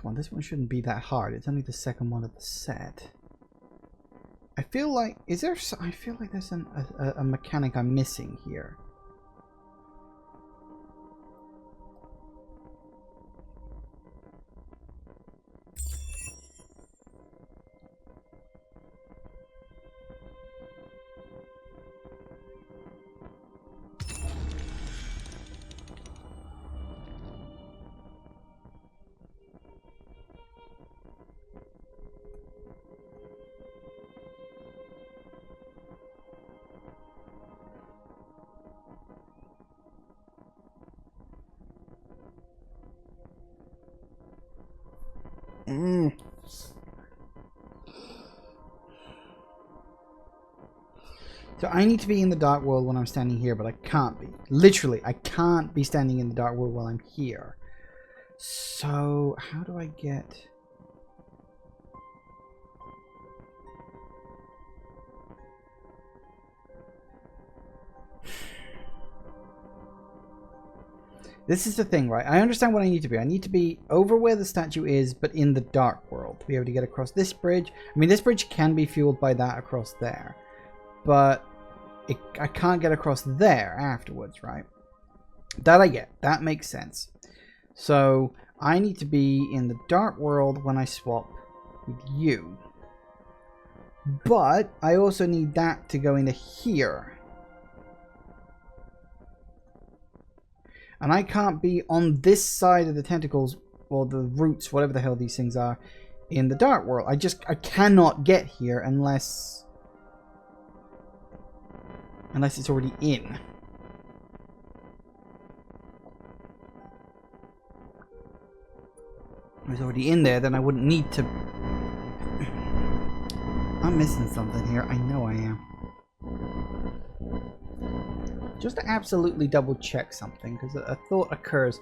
on, this one shouldn't be that hard. It's only the second one of the set. I feel like, I feel like there's a mechanic I'm missing here. So I need to be in the dark world when I'm standing here, but I can't be. Literally, I can't be standing in the dark world while I'm here. So how do I get... This is the thing, right? I understand what I need to be. I need to be over where the statue is, but in the dark world to be able to get across this bridge. I mean, this bridge can be fueled by that across there, but I can't get across there afterwards, right? That I get. That makes sense. So I need to be in the dark world when I swap with you. But I also need that to go into here. And I can't be on this side of the tentacles, or the roots, whatever the hell these things are, in the dark world. I cannot get here unless it's already in. If it was already in there, then I wouldn't need to... I'm missing something here. I know I am. Just to absolutely double check something, because a thought occurs.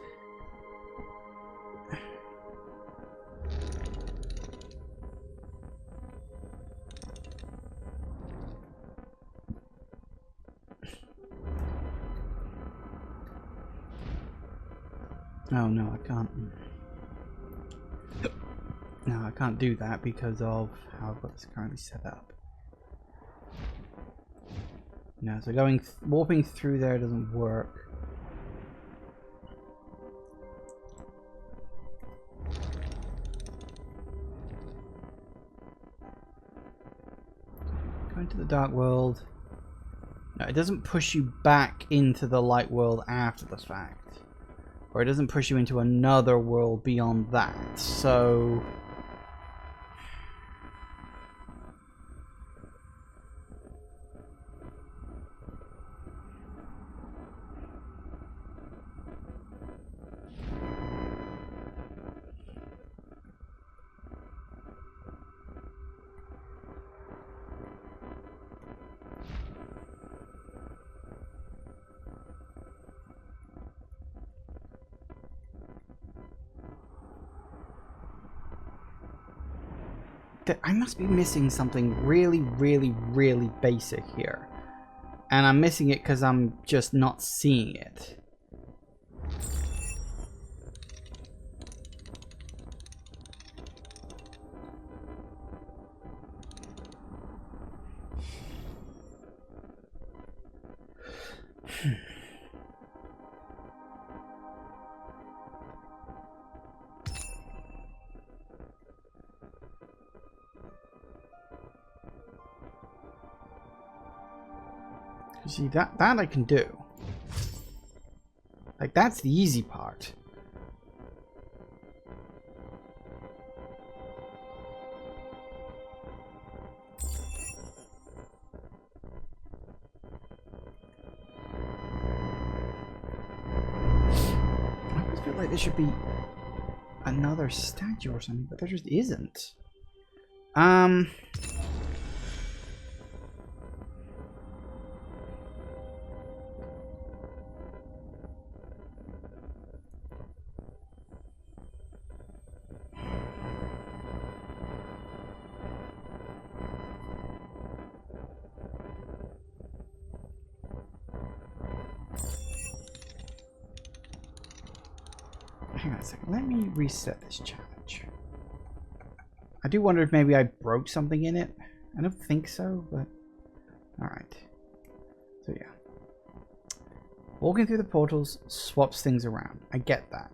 Oh no, I can't. No, I can't do that because of how I've got this currently set up. No, so warping through there doesn't work. Going to the dark world. No, it doesn't push you back into the light world after the fact. Or it doesn't push you into another world beyond that. So... I must be missing something really, really, really basic here. And I'm missing it because I'm just not seeing it. You see, that I can do. Like, that's the easy part. I always feel like there should be another statue or something, but there just isn't. Hang on a second. Let me reset this challenge. I do wonder if maybe I broke something in it. I don't think so, but... Alright. So yeah. Walking through the portals swaps things around. I get that.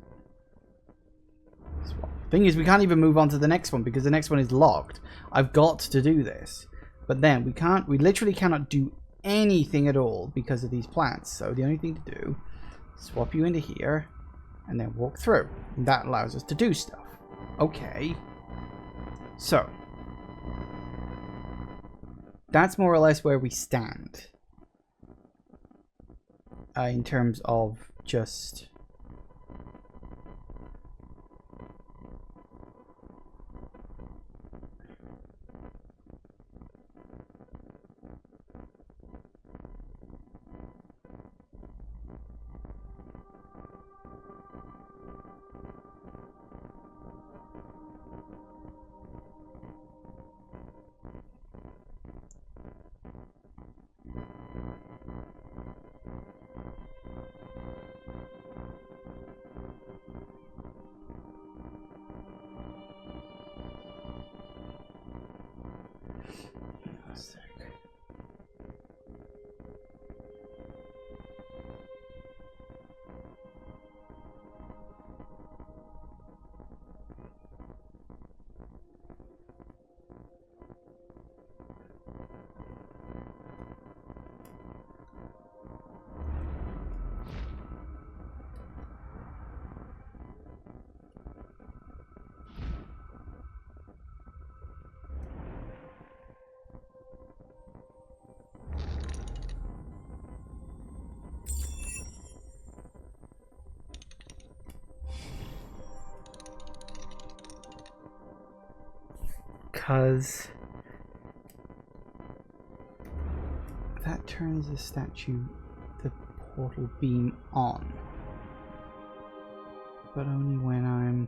Swap. Thing is, we can't even move on to the next one because the next one is locked. I've got to do this. But then we literally cannot do anything at all because of these plants. So the only thing to do is swap you into here and then walk through. And that allows us to do stuff. Okay. So. That's more or less where we stand. In terms of just... Because that turns the statue, the portal beam on, but only when I'm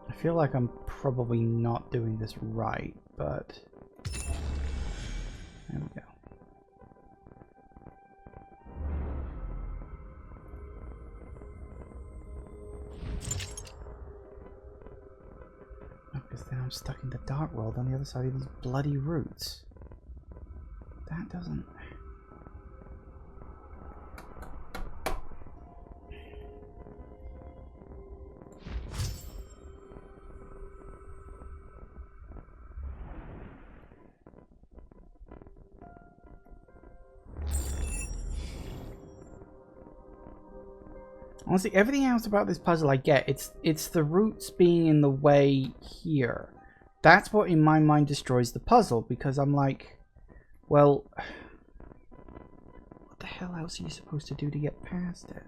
I feel like I'm probably not doing this right, but there we go. Because then I'm stuck in the dark world on the other side of these bloody roots. That doesn't... Honestly, everything else about this puzzle I get. It's the roots being in the way here. That's what in my mind destroys the puzzle, because I'm like, well, what the hell else are you supposed to do to get past it?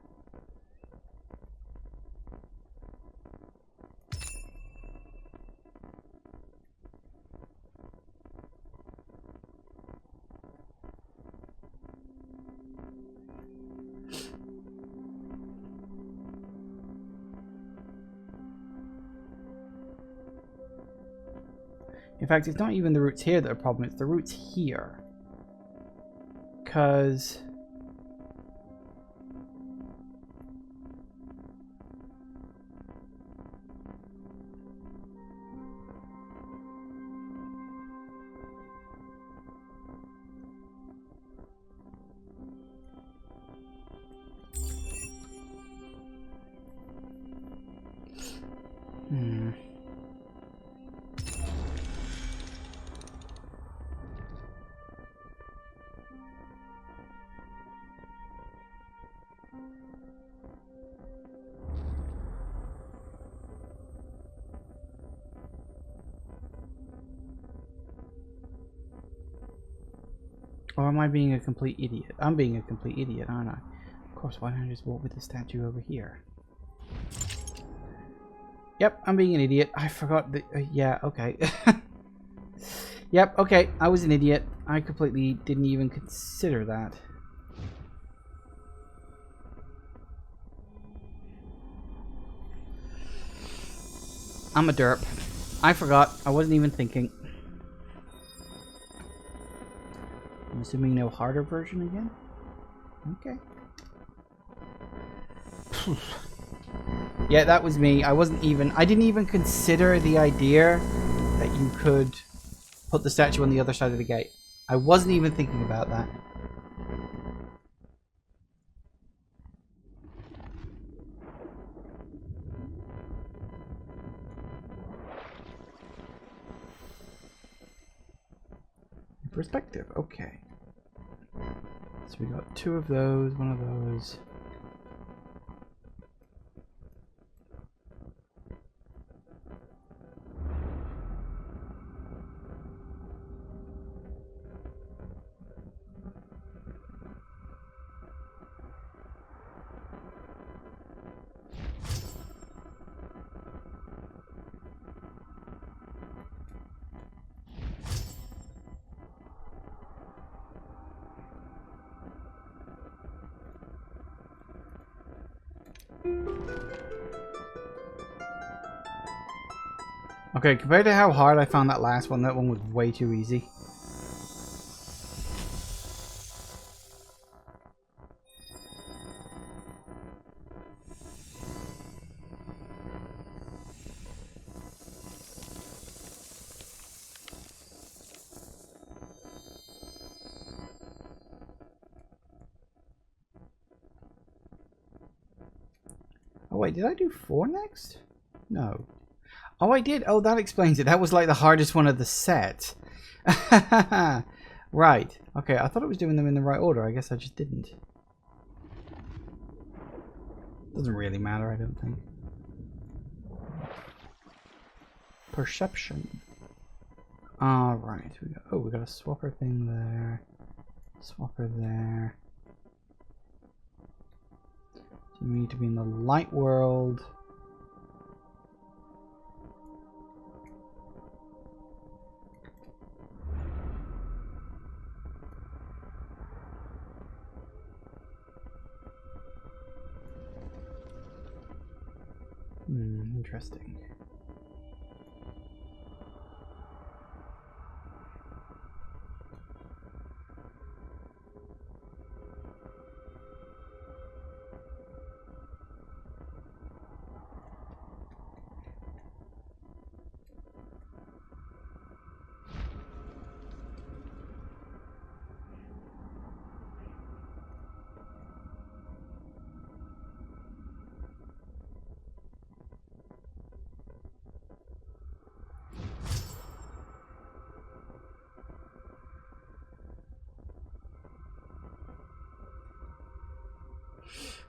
In fact, it's not even the roots here that are a problem, it's the roots here. Because... Or am I being a complete idiot? I'm being a complete idiot, aren't I? Of course, why don't I just walk with the statue over here? Yep, I'm being an idiot. I forgot the... yeah, okay. Yep, okay, I was an idiot. I completely didn't even consider that. I'm a derp. I forgot. I wasn't even thinking. I'm assuming no harder version again? Okay. Yeah, that was me. I didn't even consider the idea that you could put the statue on the other side of the gate. I wasn't even thinking about that. Perspective, okay. So we got 2 of those, 1 of those. Okay, compared to how hard I found that last one, that one was way too easy. Oh wait, did I do 4 next? No. Oh, I did. Oh, that explains it. That was like the hardest one of the set. Right. Okay, I thought I was doing them in the right order. I guess I just didn't. Doesn't really matter, I don't think. Perception. Alright. We got a swapper thing there. Swapper there. So we need to be in the light world. Interesting.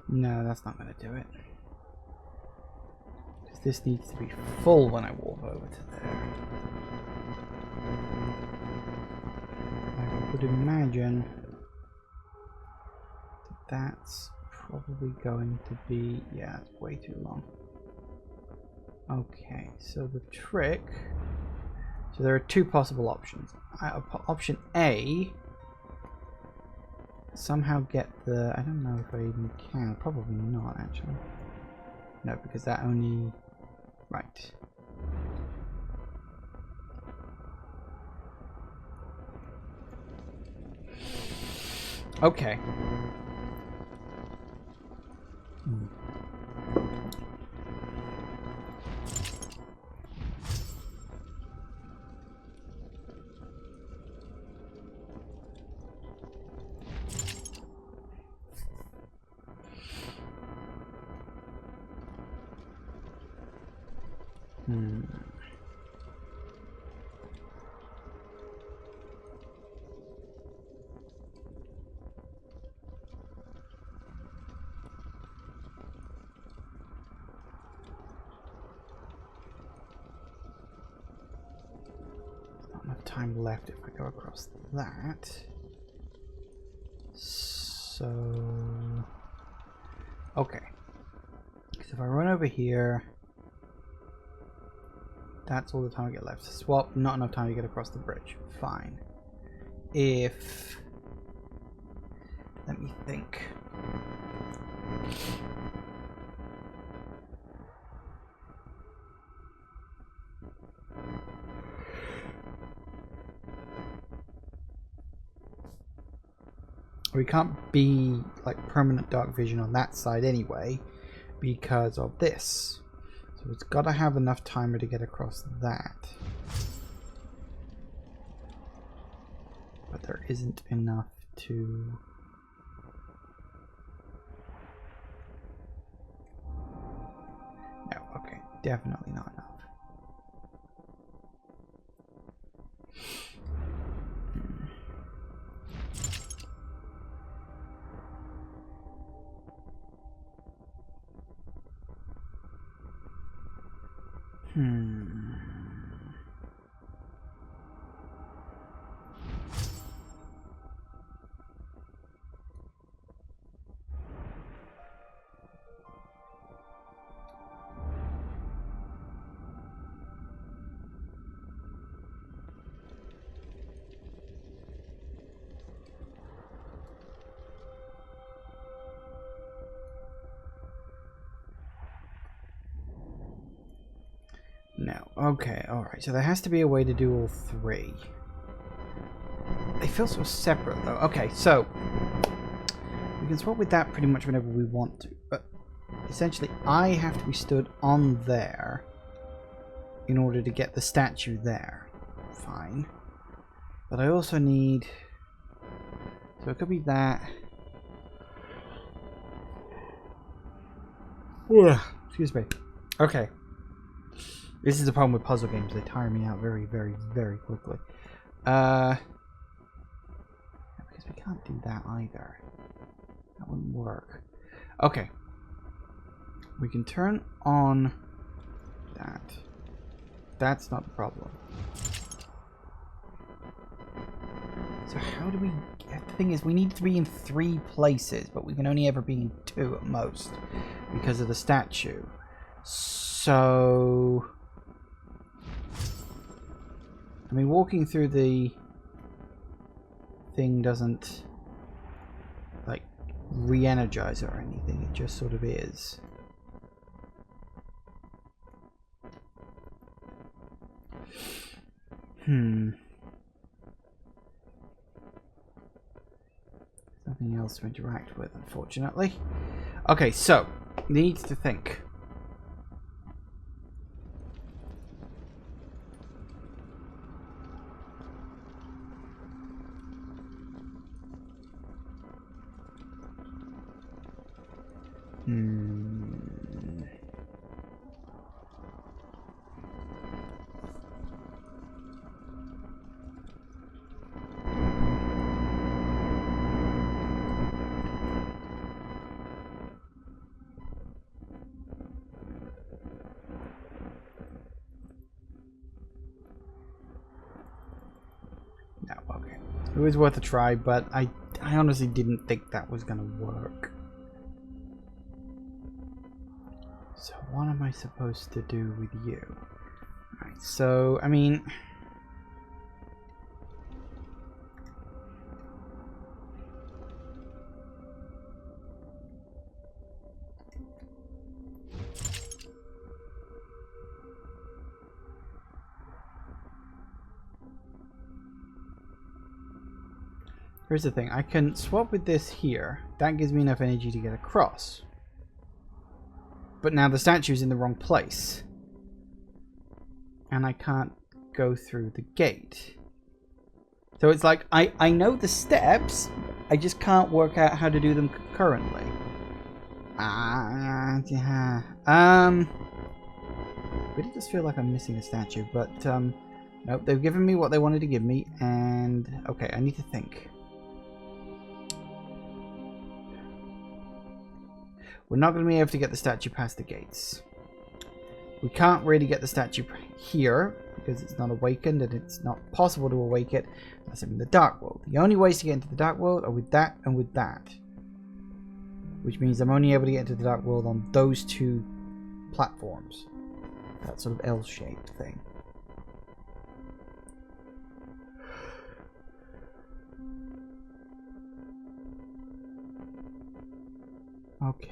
No, that's not going to do it. Because this needs to be full when I walk over to there. I would imagine that's probably going to be... yeah, it's way too long. Okay, so the trick... so there are 2 possible options. Option A... somehow get the... I don't know if I even can. Probably not, actually. No, because that only... right. Okay. Enough time left if I go across that. So, okay. So if I run over here, that's all the time I get left. Swap, not enough time to get across the bridge. Fine. If, let me think. We can't be like permanent dark vision on that side anyway because of this. So it's got to have enough timer to get across that. But there isn't enough to... No, okay, definitely not enough. No. Okay, alright. So there has to be a way to do all three. They feel so separate, though. Okay, so we can swap with that pretty much whenever we want to. But essentially, I have to be stood on there in order to get the statue there. Fine. But I also need... So it could be that... Excuse me. Okay. This is the problem with puzzle games. They tire me out very, very, very quickly. Because we can't do that either. That wouldn't work. Okay. We can turn on that. That's not the problem. So how do we... The thing is, we need to be in 3 places, but we can only ever be in 2 at most because of the statue. So... I mean, walking through the thing doesn't, like, re-energize or anything. It just sort of is. Nothing else to interact with, unfortunately. Okay, so, needs to think. No, okay. It was worth a try, but I honestly didn't think that was going to work. So what am I supposed to do with you? Alright, so, I mean... Here's the thing. I can swap with this here. That gives me enough energy to get across. But now the statue's in the wrong place. And I can't go through the gate. So it's like, I know the steps, I just can't work out how to do them concurrently. Yeah. Really does feel like I'm missing a statue, but nope, they've given me what they wanted to give me, and okay, I need to think. We're not going to be able to get the statue past the gates. We can't really get the statue here because it's not awakened, and it's not possible to awake it unless I'm in the dark world. The only ways to get into the dark world are with that and with that, which means I'm only able to get into the dark world on those two platforms. That sort of L-shaped thing. Okay.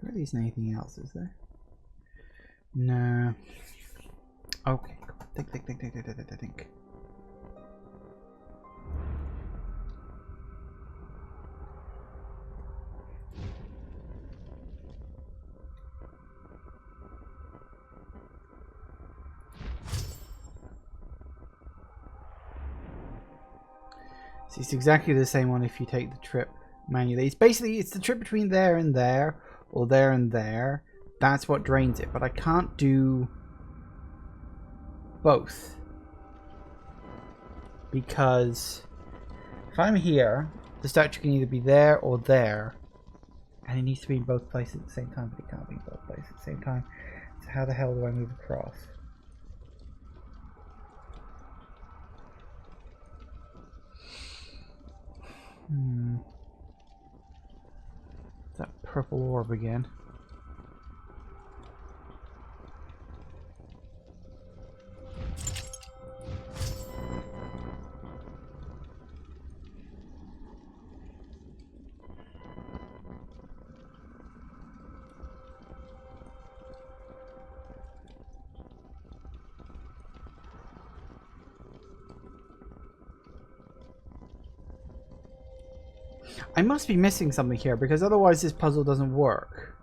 There isn't anything else, is there? No. Okay. Think. See, it's exactly the same one if you take the trip manually. It's basically, it's the trip between there and there, or there and there. That's what drains it, but I can't do both. Because if I'm here, the statue can either be there or there, and it needs to be in both places at the same time, but it can't be in both places at the same time. So how the hell do I move across? That purple orb again. I must be missing something here, because otherwise this puzzle doesn't work.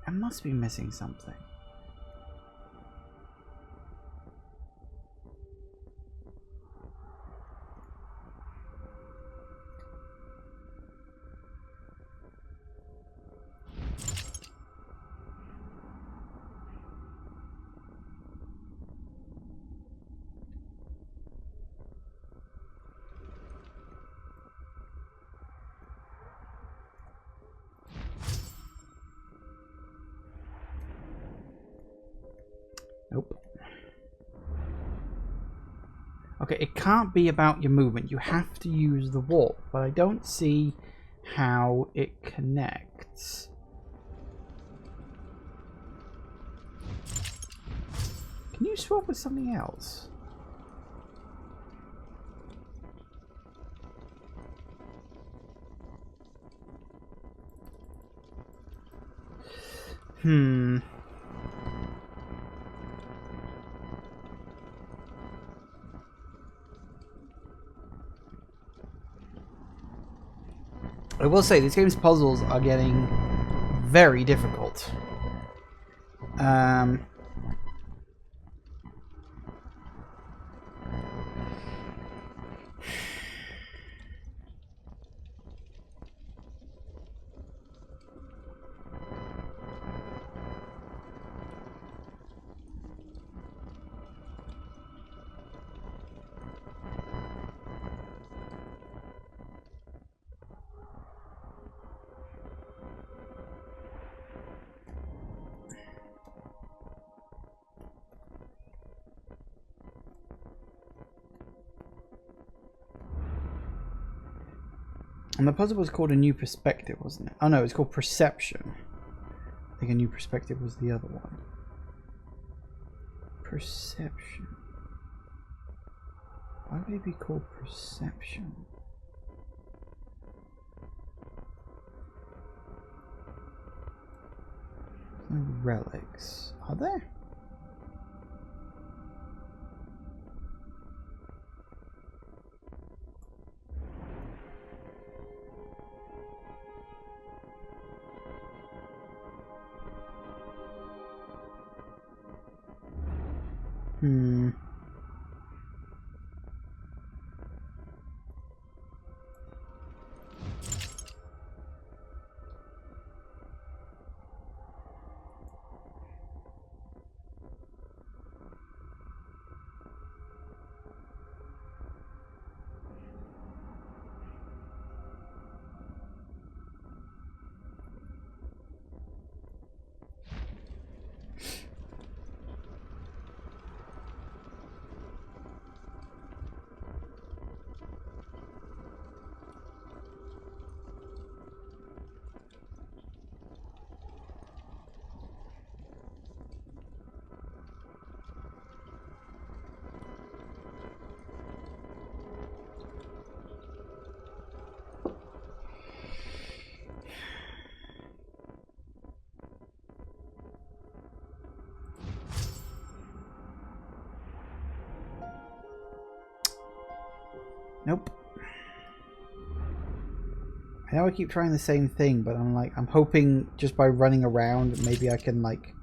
I must be missing something. Nope. Okay, it can't be about your movement. You have to use the wall, but I don't see how it connects. Can you swap with something else? I will say, this game's puzzles are getting very difficult. And the puzzle was called A New Perspective, wasn't it? Oh no, it's called Perception. I think a new perspective was the other one. Perception. Why would it be called perception? No relics. Are there? Hmm. Nope. I know I keep trying the same thing, but I'm hoping just by running around, maybe I can like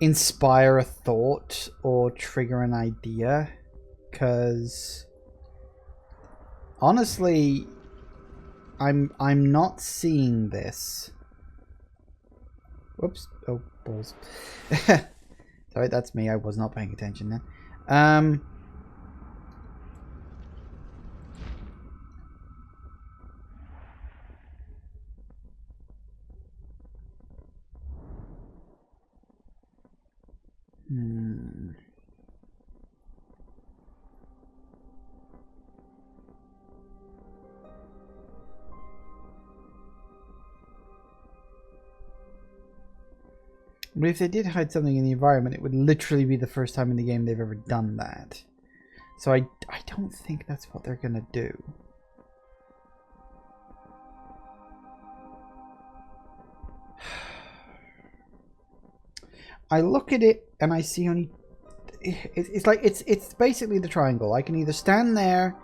inspire a thought or trigger an idea. Because honestly, I'm not seeing this. Whoops! Oh balls! Sorry, that's me. I was not paying attention then. But if they did hide something in the environment, it would literally be the first time in the game they've ever done that. So I don't think that's what they're gonna do. I look at it and I see only... It's basically the triangle. I can either stand there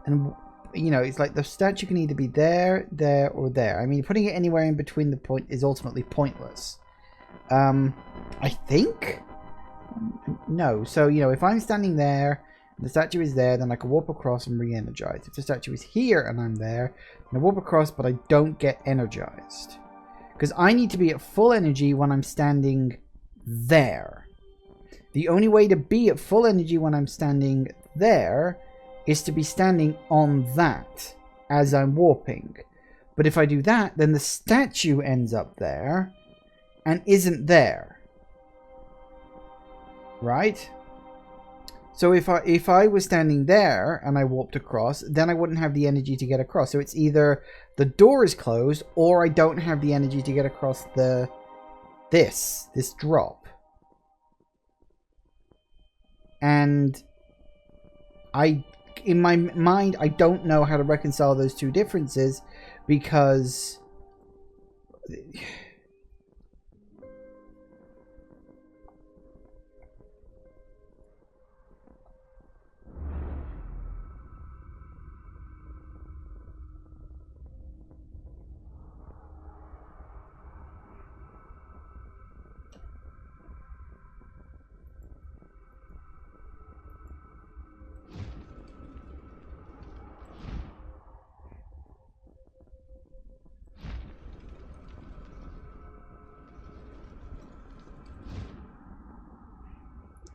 and, you know, it's like the statue can either be there, there, or there. I mean, putting it anywhere in between the point is ultimately pointless. I think? No. So, you know, if I'm standing there, and the statue is there, then I can warp across and re-energize. If the statue is here and I'm there, then I warp across, but I don't get energized. Because I need to be at full energy when I'm standing there. The only way to be at full energy when I'm standing there is to be standing on that as I'm warping. But if I do that, then the statue ends up there and isn't there. Right? So if I was standing there and I warped across, then I wouldn't have the energy to get across. So it's either the door is closed or I don't have the energy to get across this drop. And in my mind, I don't know how to reconcile those two differences because...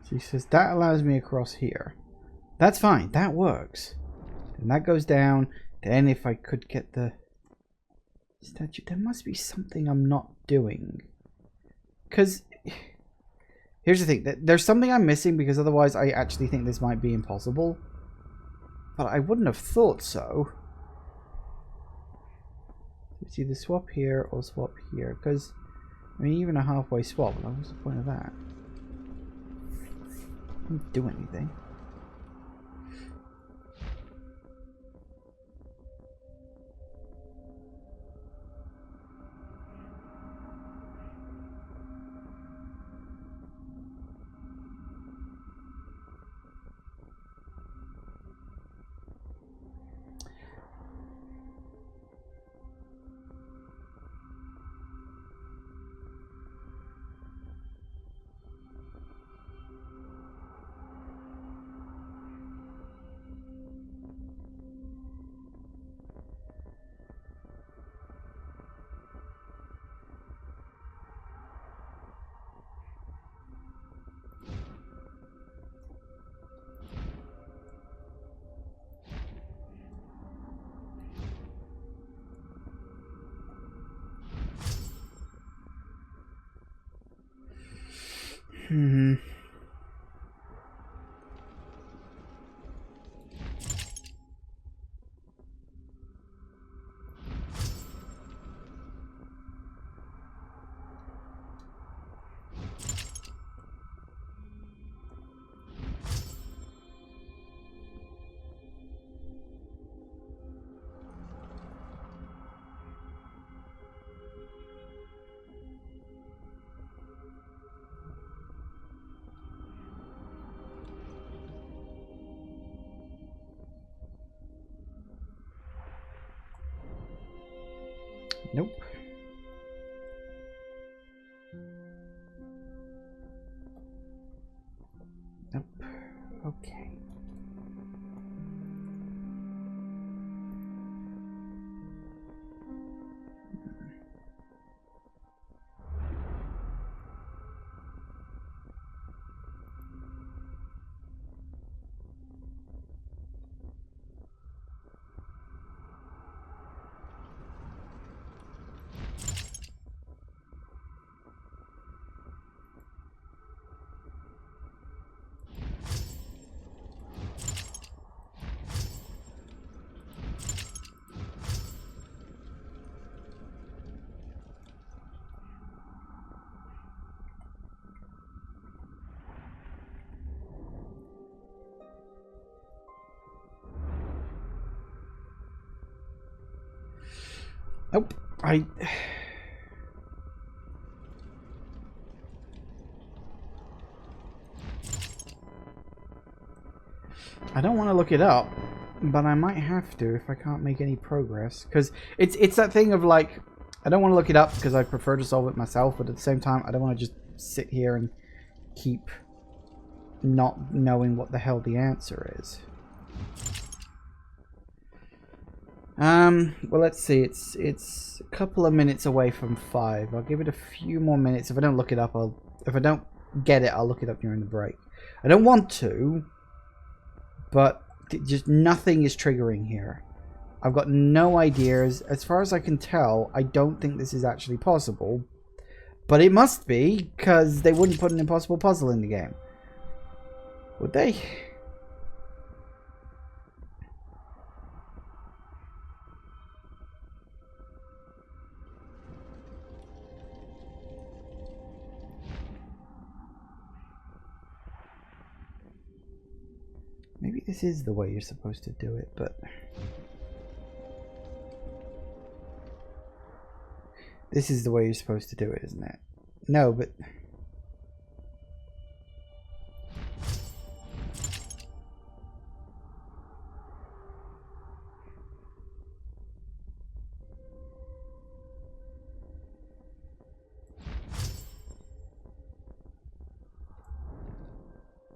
She says, that allows me across here. That's fine. That works. And that goes down. Then if I could get the statue... There must be something I'm not doing. Because... Here's the thing. There's something I'm missing because otherwise I actually think this might be impossible. But I wouldn't have thought so. It's either swap here or swap here. Because I mean, even a halfway swap, like, what's the point of that? Doesn't do anything. Hmm. Nope. Nope. Okay. Nope. I don't want to look it up, but I might have to if I can't make any progress. Because it's that thing of like, I don't want to look it up because I prefer to solve it myself, but at the same time, I don't want to just sit here and keep not knowing what the hell the answer is. Well, let's see. It's a couple of minutes away from 5. I'll give it a few more minutes. If I don't look it up, if I don't get it, I'll look it up during the break. I don't want to, but just nothing is triggering here. I've got no ideas. As far as I can tell, I don't think this is actually possible. But it must be, because they wouldn't put an impossible puzzle in the game. Would they? Maybe this is the way you're supposed to do it, but... This is the way you're supposed to do it, isn't it? No, but...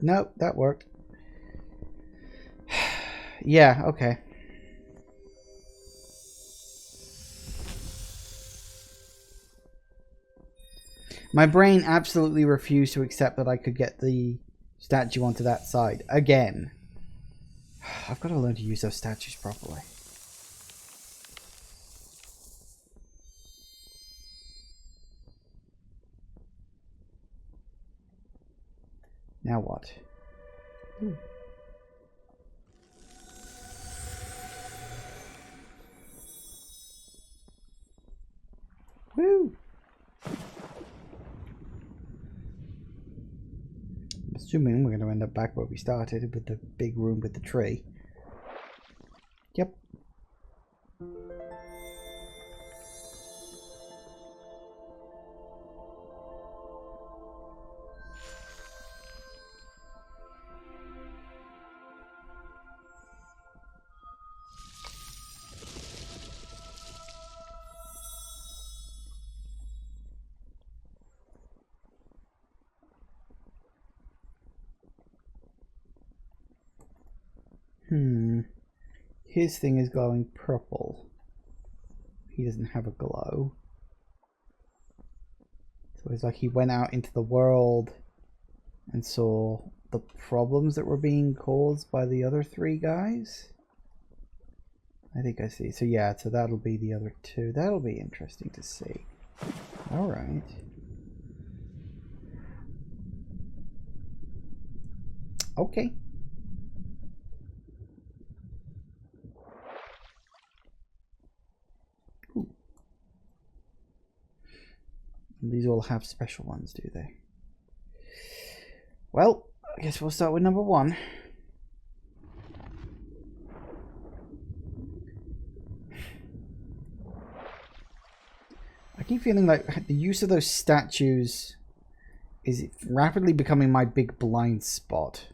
Nope, that worked. Yeah, okay. My brain absolutely refused to accept that I could get the statue onto that side. Again. I've got to learn to use those statues properly. Now what? Ooh. Woo! Assuming we're going to end up back where we started with the big room with the tree. Yep. His thing is glowing purple. He doesn't have a glow. So it's like he went out into the world and saw the problems that were being caused by the other three guys. I think I see. So yeah, so that'll be the other two. That'll be interesting to see. Alright. Okay. Ooh. These all have special ones, do they? Well, I guess we'll start with number 1. I keep feeling like the use of those statues is rapidly becoming my big blind spot.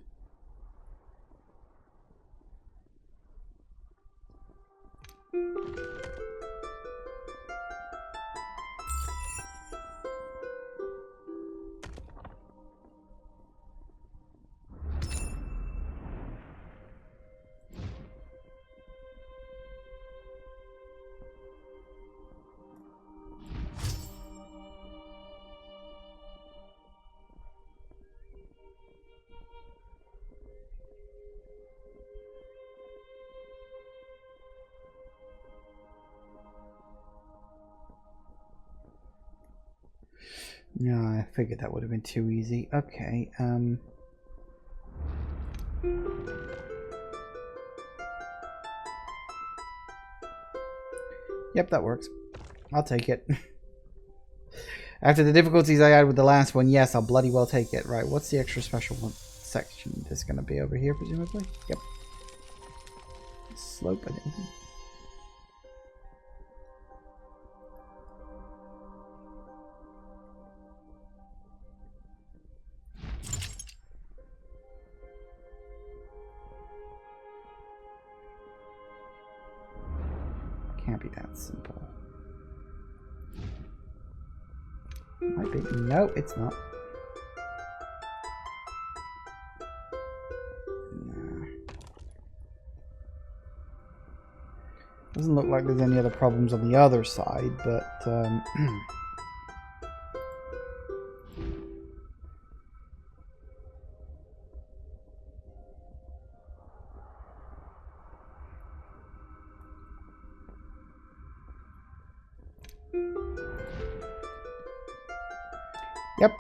Yeah, I figured that would have been too easy. Okay, Yep, that works. I'll take it. After the difficulties I had with the last one, yes, I'll bloody well take it. Right, what's the extra special one section? Is going to be over here, presumably? Yep. Slope, I think. Can't be that simple. Might be. No, it's not. Nah. Doesn't look like there's any other problems on the other side, but yep.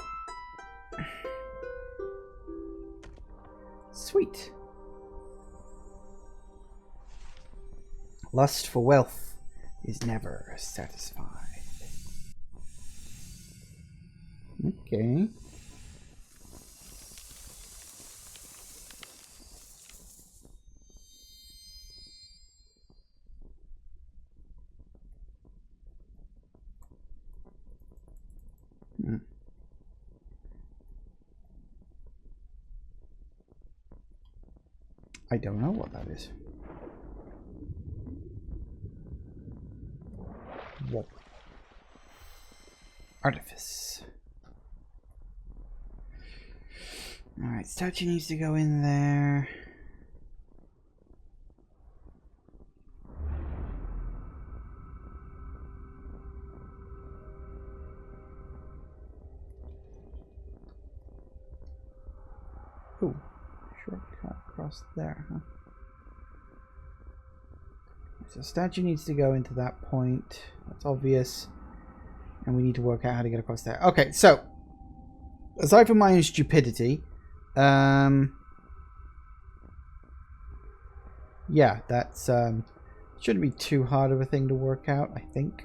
Sweet. Lust for wealth is never satisfied. Okay. I don't know what that is. What? Artifice. Alright, statue needs to go in there. Ooh, shortcut across there, huh? So statue needs to go into that point. That's obvious. And we need to work out how to get across there. Okay, so aside from my own stupidity, yeah, that's shouldn't be too hard of a thing to work out, I think.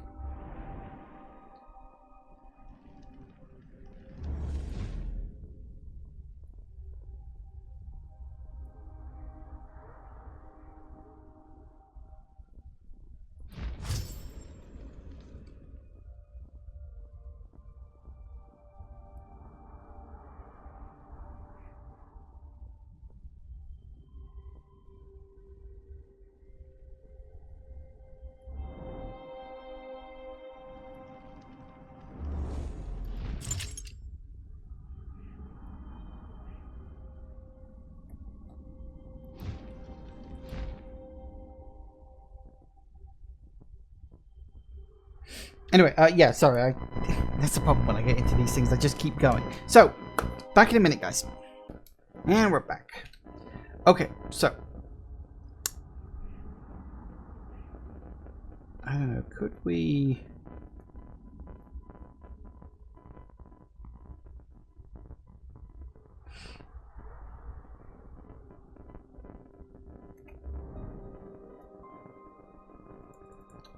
Anyway, yeah, sorry. That's the problem when I get into these things. I just keep going. So, back in a minute, guys. And we're back. Okay, so. I don't know, could we...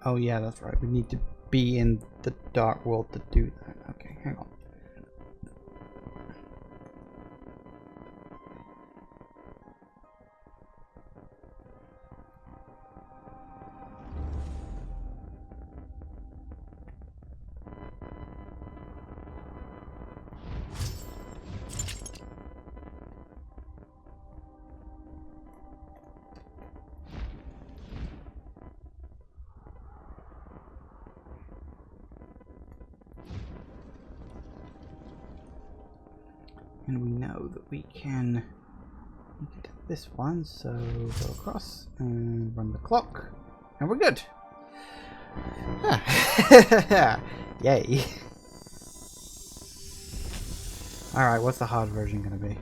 Oh yeah, that's right. We need to be in the dark world to do that. Okay, hang on. And we know that we can get this one, so go across and run the clock, and we're good. Ah. Yay. Alright, what's the hard version gonna be?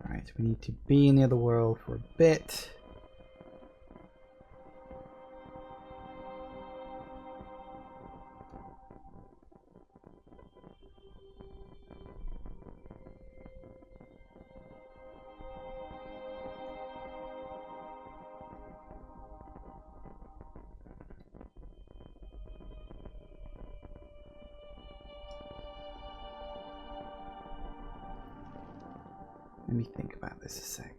Alright, so we need to be in the other world for a bit. Let me think about this a sec.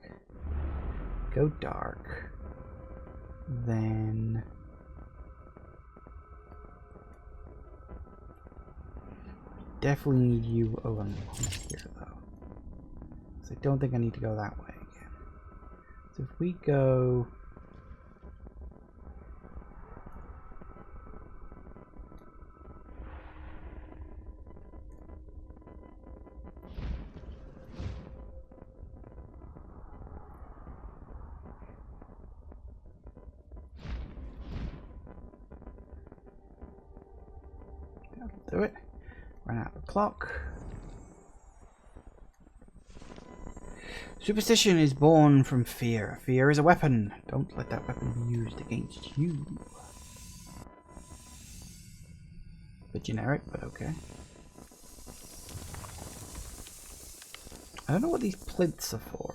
Go dark. Then... definitely need you on here, though. So I don't think I need to go that way again. So if we go... That'll do it. Run out the clock. Superstition is born from fear. Fear is a weapon. Don't let that weapon be used against you. Bit generic, but okay. I don't know what these plinths are for.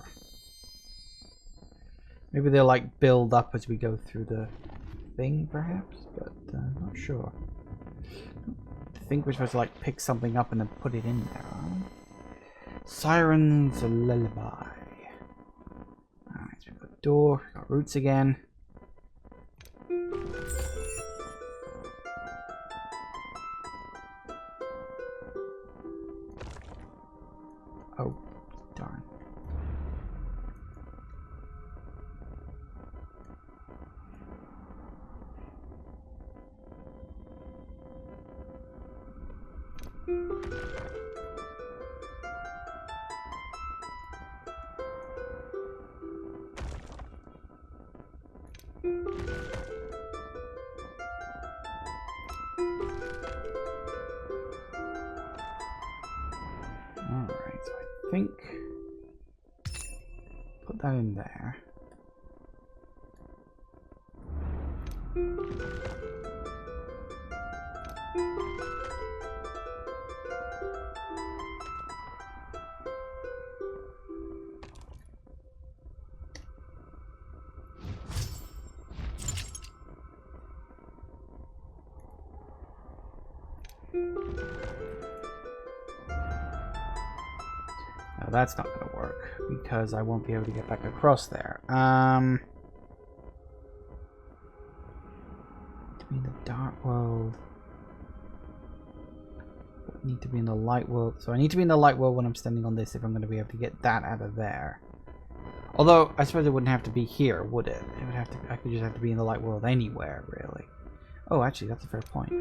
Maybe they'll like build up as we go through the thing, perhaps, but I'm not sure. I think we're supposed to like pick something up and then put it in there. Huh? Siren's lullaby. Alright, so we've got door, we've got roots again. Oh, darn. Alright, so I think put that in there. Now that's not going to work because I won't be able to get back across there. To be in the dark world. I need to be in the light world. So I need to be in the light world when I'm standing on this if I'm going to be able to get that out of there. Although I suppose it wouldn't have to be here, would it? It would have to. I could just have to be in the light world anywhere, really. Oh, actually, that's a fair point.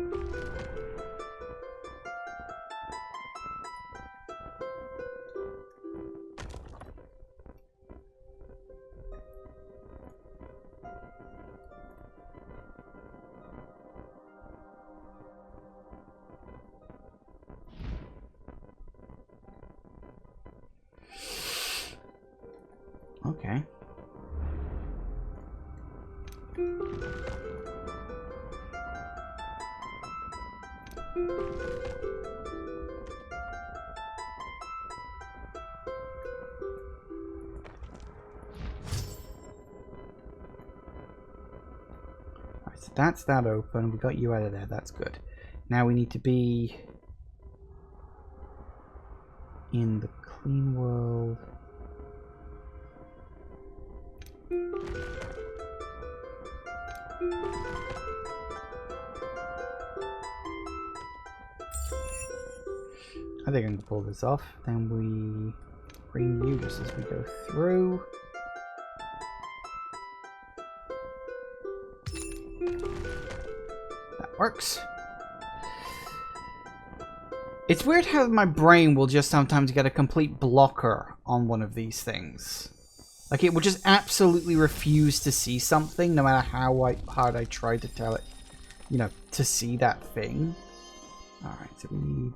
Okay. Alright, so that's that open. We got you out of there. That's good. Now we need to be in the clean world. I think I can pull this off. Then we bring you just as we go through. That works. It's weird how my brain will just sometimes get a complete blocker on one of these things. Like, it will just absolutely refuse to see something, no matter how hard I try to tell it, you know, to see that thing. Alright, so we need...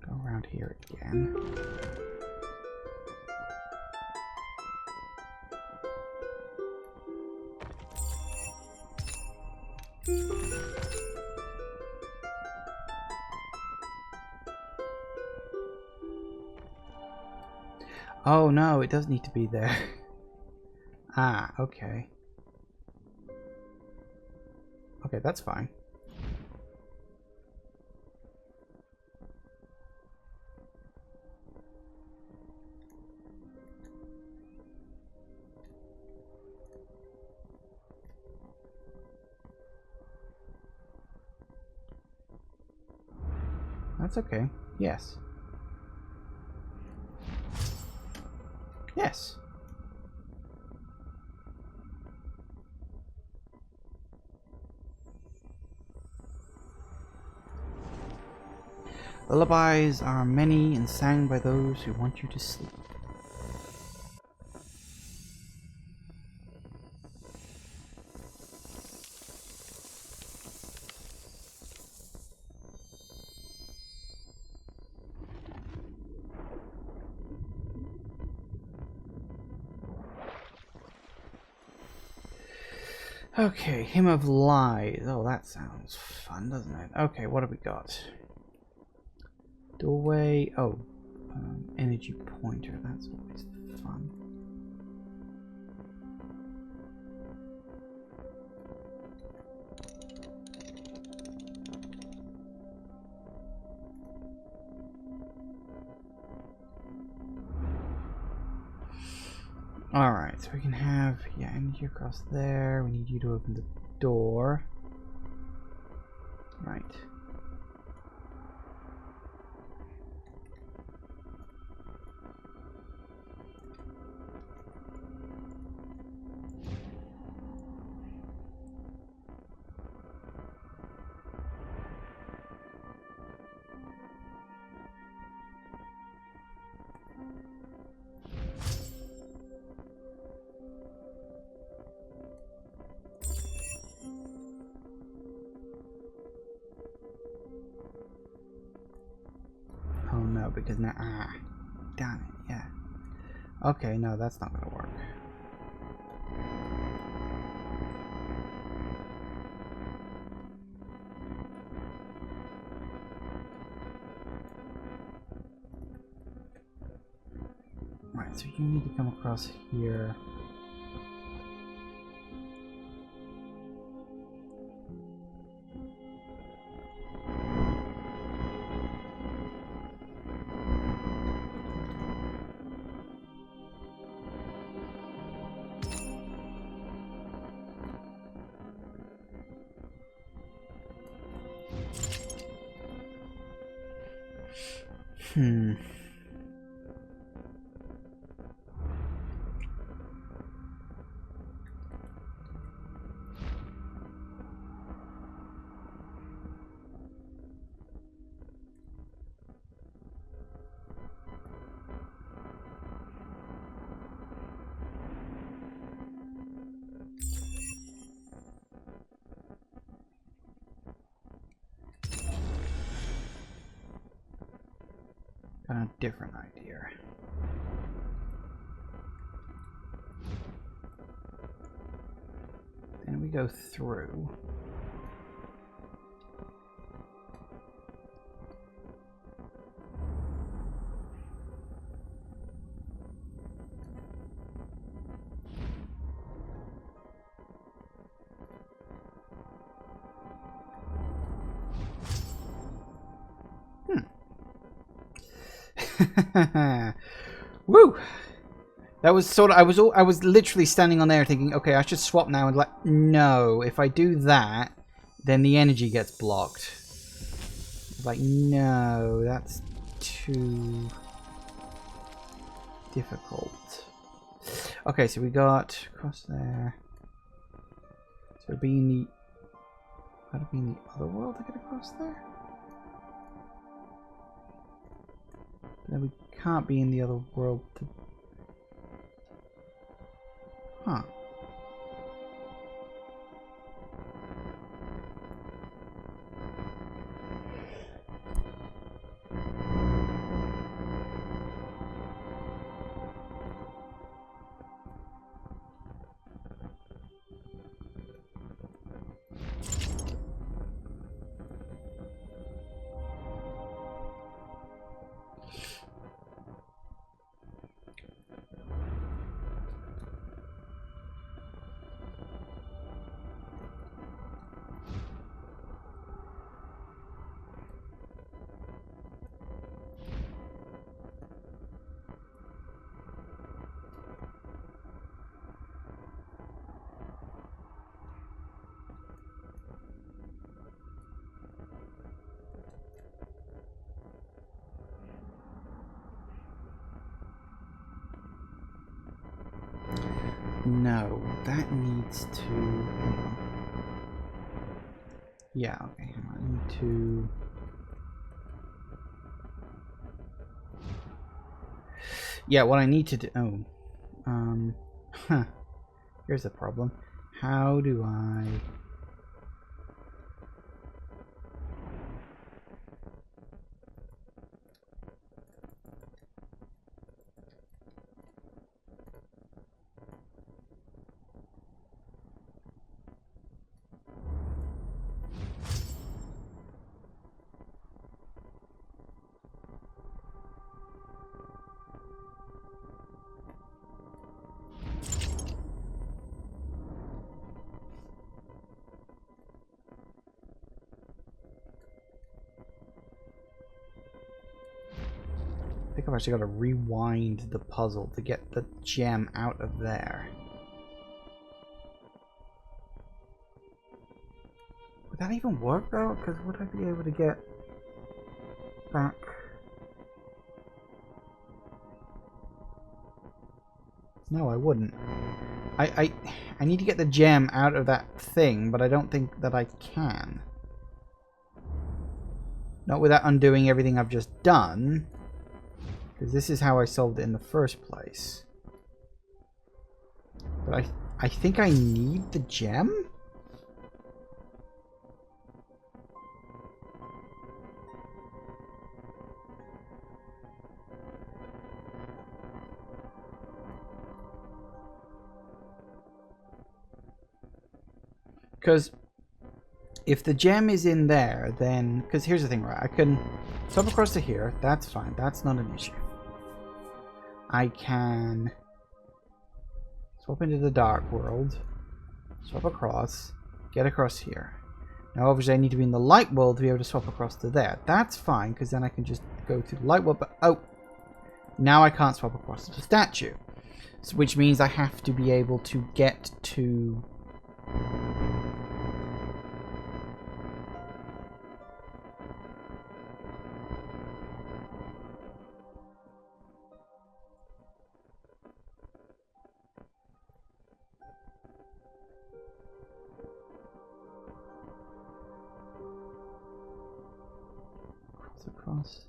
Go around here again. Oh no, it does need to be there. Ah, okay. Okay, that's fine. That's okay. Yes. Yes. Lullabies are many and sang by those who want you to sleep. Okay, Hymn of Lies. Oh, that sounds fun, doesn't it? Okay, what have we got? Doorway. Oh, energy pointer. That's always fun. Alright, so we can have, yeah, energy across there. We need you to open the door. Right. Because now, damn it, yeah. Okay, no, that's not gonna work. So you need to come across here. Got a different idea. Then we go through. Woo! That was sort of, I was literally standing on there thinking, okay, I should swap now, and like, no, if I do that, then the energy gets blocked. Like, no, that's too difficult. Okay, so we got across there. So it'd be in the, gotta be in the other world to get across there? Then we can't be in the other world to... Huh. No, that needs to... Hang on. Yeah, okay, hang on. I need to... Yeah, what I need to do... Oh. Huh. Here's the problem. How do I... I think I've actually got to rewind the puzzle to get the gem out of there. Would that even work though? Because would I be able to get back? No, I wouldn't. I need to get the gem out of that thing, but I don't think that I can. Not without undoing everything I've just done. Because this is how I solved it in the first place. But I think I need the gem? Because if the gem is in there, then... Because here's the thing, right? I can swap across to here. That's fine. That's not an issue. I can swap into the dark world, swap across, get across here. Now obviously I need to be in the light world to be able to swap across to there. That's fine, because then I can just go to the light world, but oh, now I can't swap across to the statue. So, which means I have to be able to get to... across.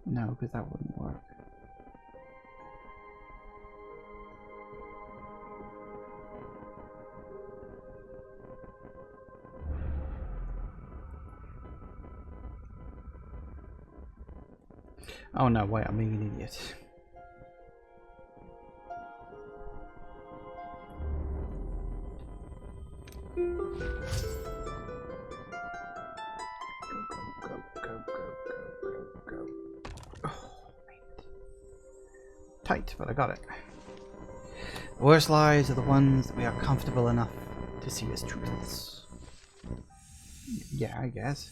No, because that wouldn't work. Oh no, wait, I'm being an idiot. Tight, but I got it. The worst lies are the ones that we are comfortable enough to see as truths. Yeah, I guess.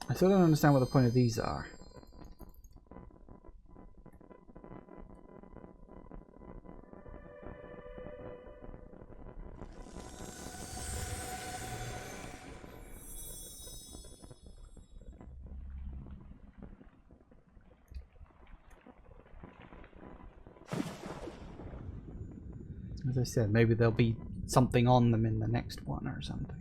I still don't understand what the point of these are. As I said, maybe there'll be something on them in the next one or something.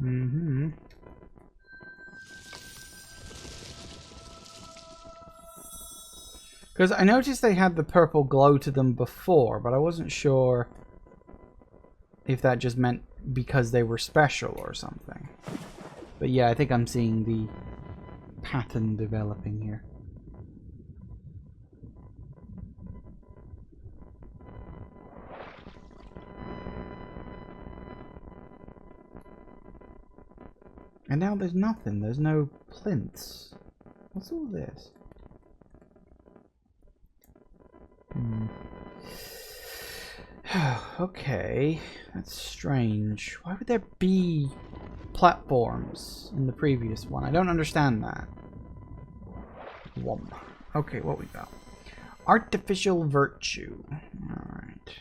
Mm-hmm. Because I noticed they had the purple glow to them before, but I wasn't sure if that just meant because they were special or something. But yeah, I think I'm seeing the pattern developing here. And now there's nothing. There's no plinths. What's all this? Okay, that's strange. Why would there be platforms in the previous one? I don't understand that. Wom. Okay, what we got? Artificial virtue. Alright.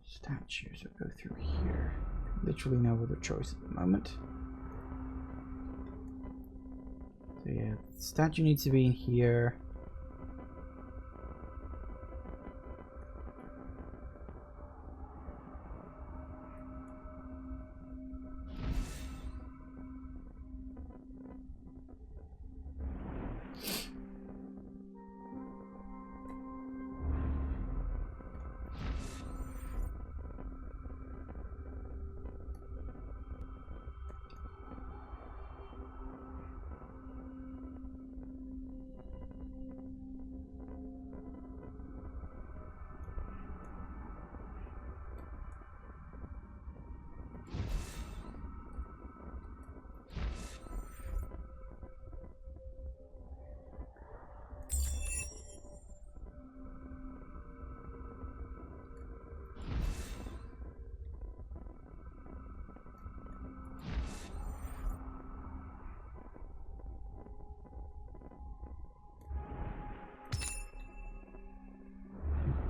Statues will go through here. Literally no other choice at the moment. So yeah, the statue needs to be in here.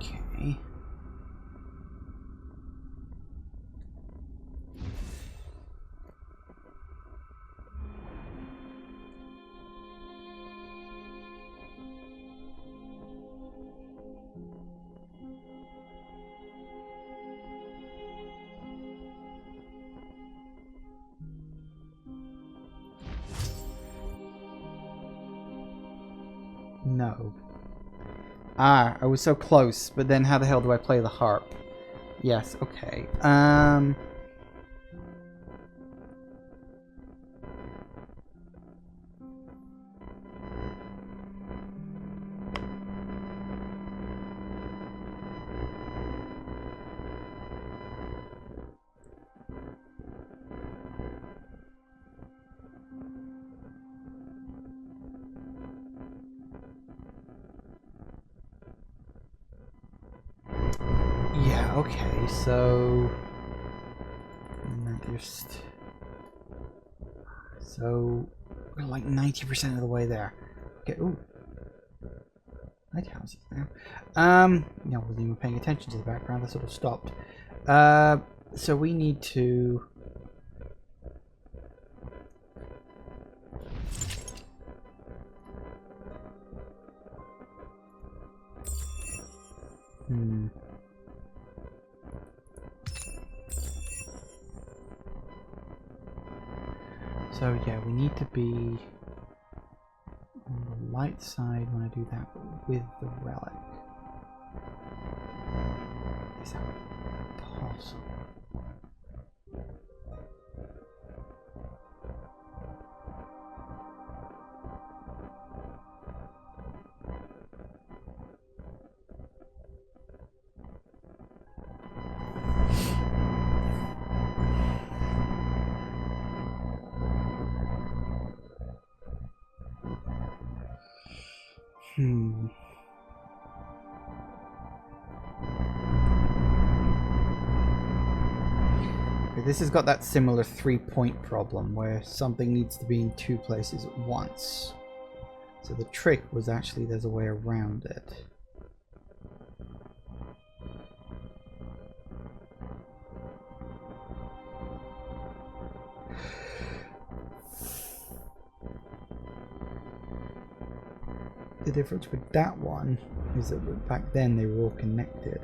Okay. No. Ah, I was so close, but then how the hell do I play the harp? Yes, okay. Yeah, okay, so... Just... So... We're like 90% of the way there. Okay, ooh. Lighthouses now. No, I wasn't even paying attention to the background, that sort of stopped. So we need to... So yeah, we need to be on the light side when I do that with the relic. Is that possible? Okay, this has got that similar 3-point problem where something needs to be in 2 places at once. So the trick was actually there's a way around it. The difference with that one is that back then they were all connected.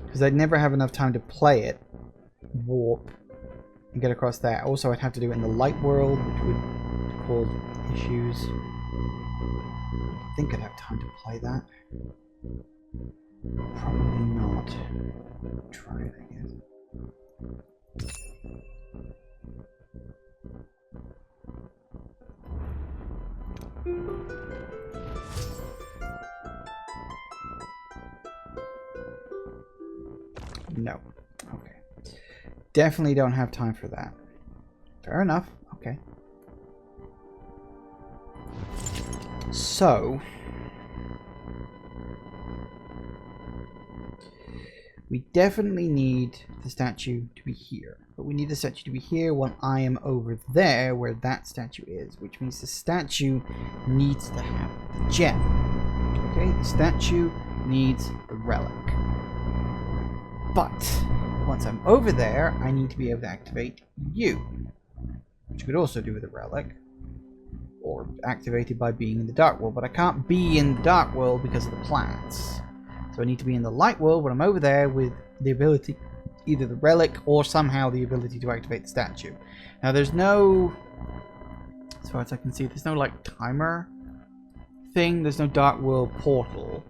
Because I'd never have enough time to play it, warp, and get across that. Also, I'd have to do it in the light world, which would cause issues. I think I'd have time to play that. Probably not. Try it again. No. Okay. Definitely don't have time for that. Fair enough. Okay. So... we definitely need the statue to be here. But we need the statue to be here when I am over there where that statue is. Which means the statue needs to have the gem. Okay? The statue needs the relic. But once I'm over there, I need to be able to activate you. Which you could also do with a relic. Or activate it by being in the dark world. But I can't be in the dark world because of the plants. So I need to be in the light world when I'm over there with the ability, either the relic or somehow the ability to activate the statue. Now there's no, as far as I can see, there's no like timer thing. There's no dark world portal.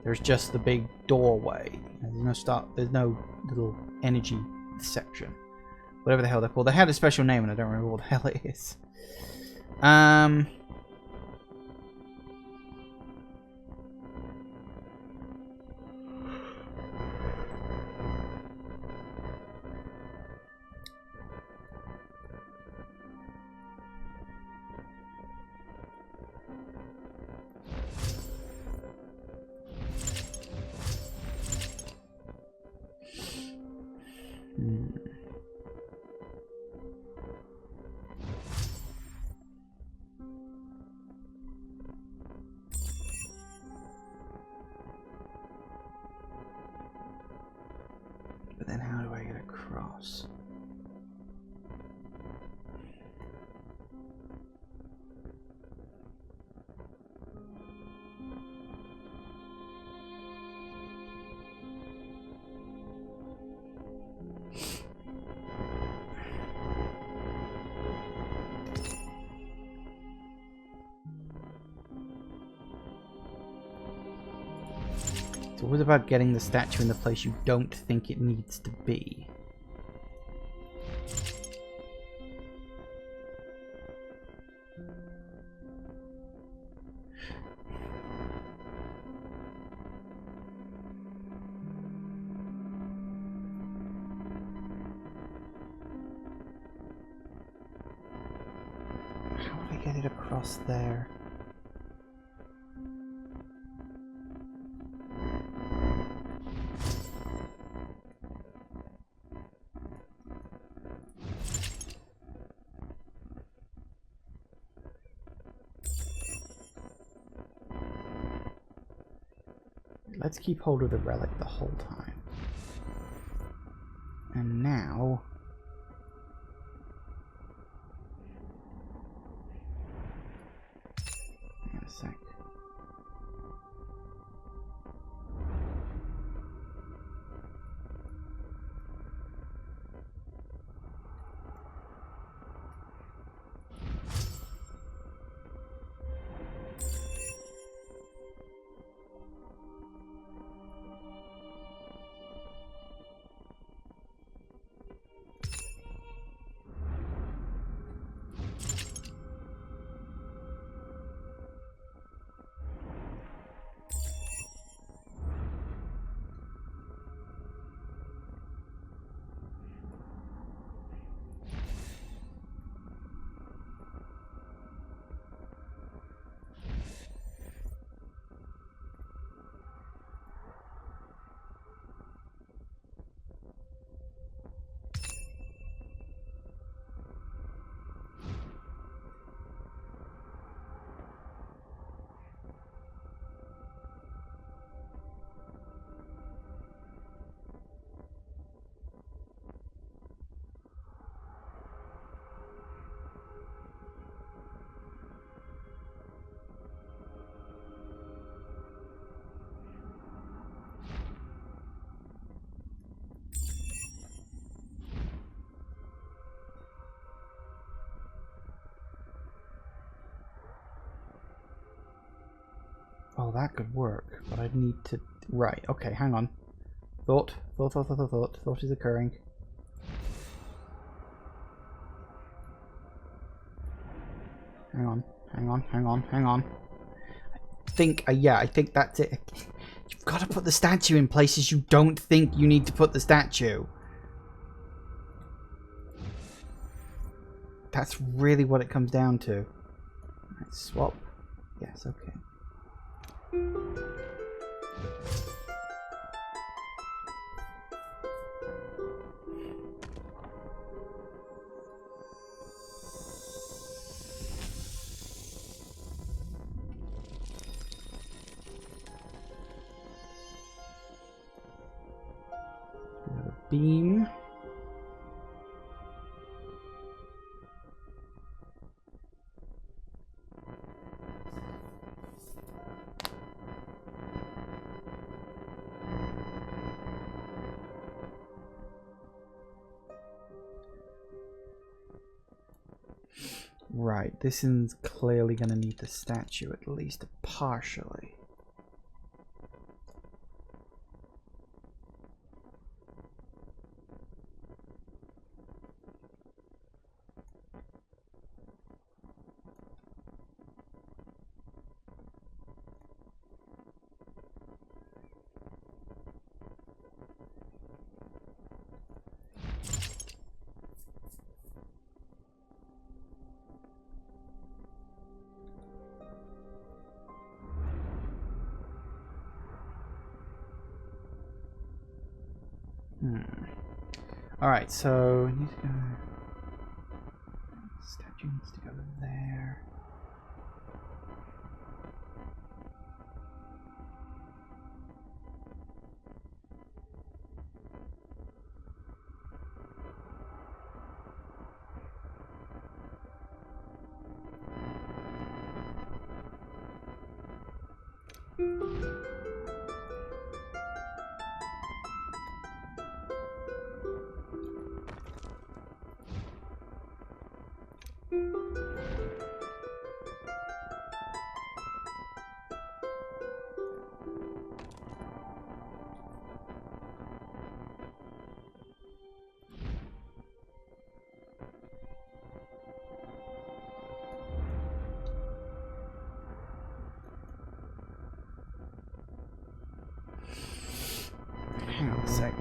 There's just the big doorway. There's no there's no little energy section. Whatever the hell they're called. They had a special name and I don't remember what the hell it is. But then how do I get across? It's always about getting the statue in the place you don't think it needs to be. How would I get it across there? Let's keep hold of the relic the whole time. And now... hang on a sec. Oh, that could work, but I'd need to... right, okay, hang on. Thought is occurring. Hang on. I think that's it. You've got to put the statue in places you don't think you need to put the statue. That's really what it comes down to. Let's swap. Yes, okay. Another beam. Right, this is clearly going to need the statue, at least partially. Alright, so statue needs to go there.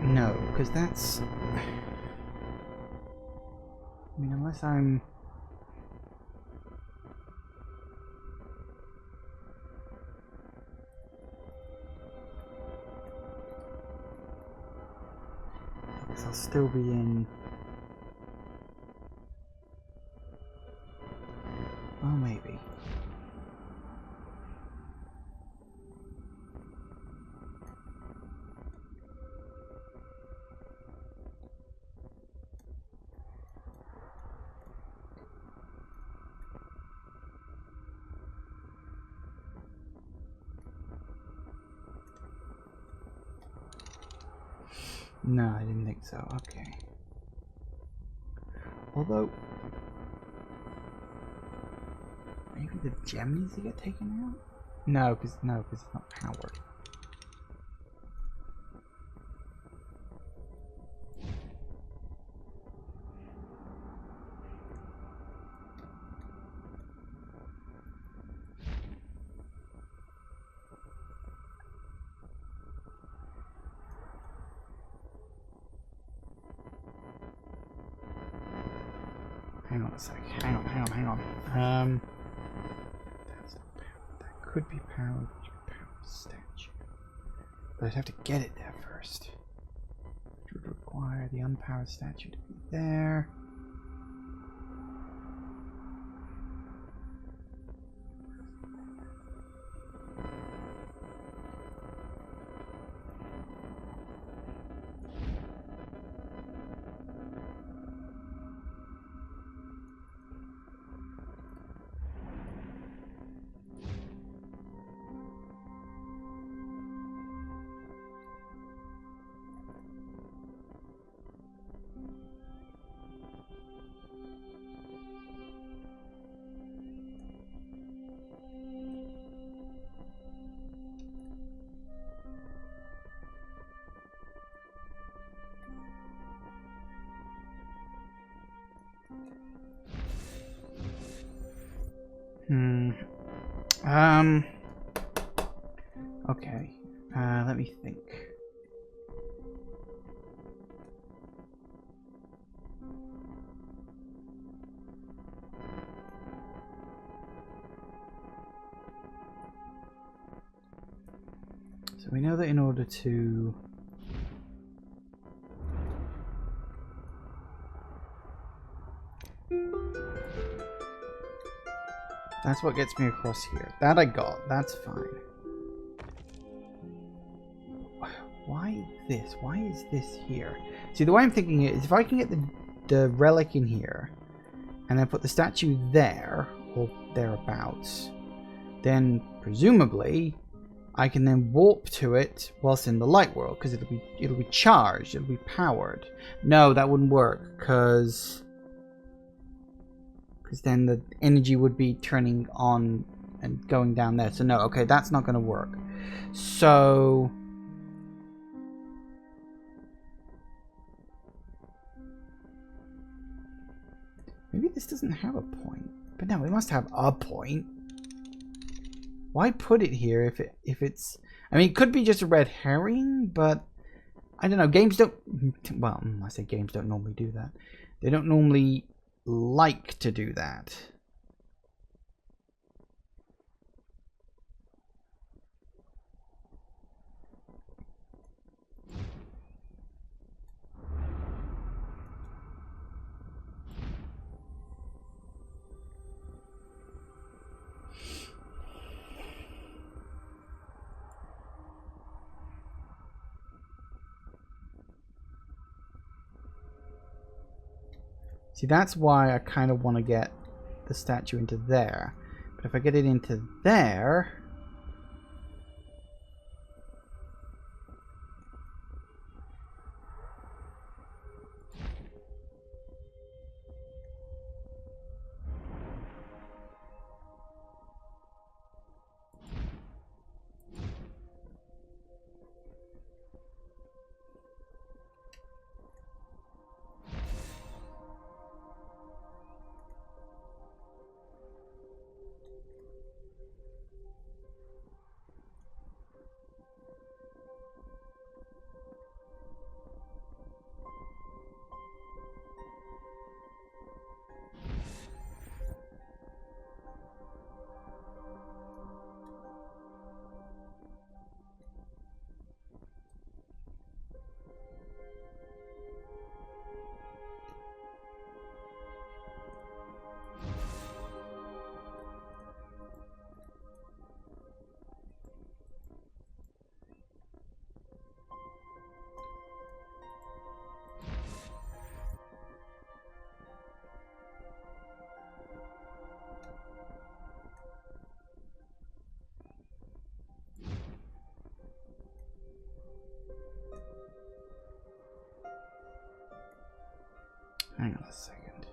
No, because that's... I mean, unless I'm... I guess I'll still be in... Oh, maybe. No, I didn't think so. Okay. Although... maybe the gem needs to get taken out? No, because it's not powered. Hang on a sec. Hang on. That's not powered. That could be powered. Powered statue. But I'd have to get it there first. Which would require the unpowered statue to be there. Okay. Let me think. So we know that in order to... That's what gets me across here. That I got. That's fine. Why this? Why is this here? See, the way I'm thinking it is if I can get the relic in here and then put the statue there or thereabouts, then presumably I can then warp to it whilst in the light world because it'll be charged, it'll be powered. No, that wouldn't work because then the energy would be turning on and going down there. So no, okay, that's not going to work. So maybe this doesn't have a point. But no, it must have a point. Why put it here if it's... I mean, it could be just a red herring, but I don't know. Games don't... Well, I say games don't normally do that. They don't normally like to do that. See, that's why I kind of want to get the statue into there. But if I get it into there... a second.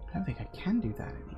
I don't think I can do that anymore.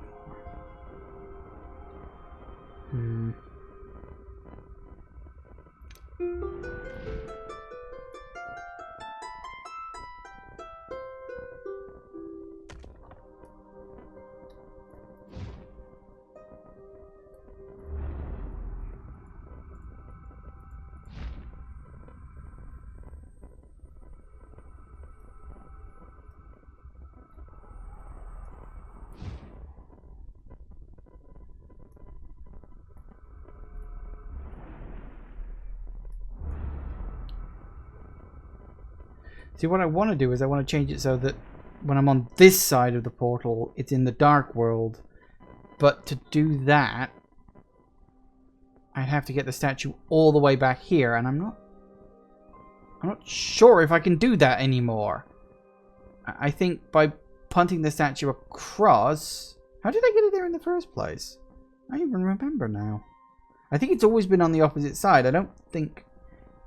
See, what I want to do is I want to change it so that when I'm on this side of the portal, it's in the dark world. But to do that, I'd have to get the statue all the way back here, and I'm not sure if I can do that anymore. I think by punting the statue across... How did I get it there in the first place? I don't even remember now. I think it's always been on the opposite side. I don't think...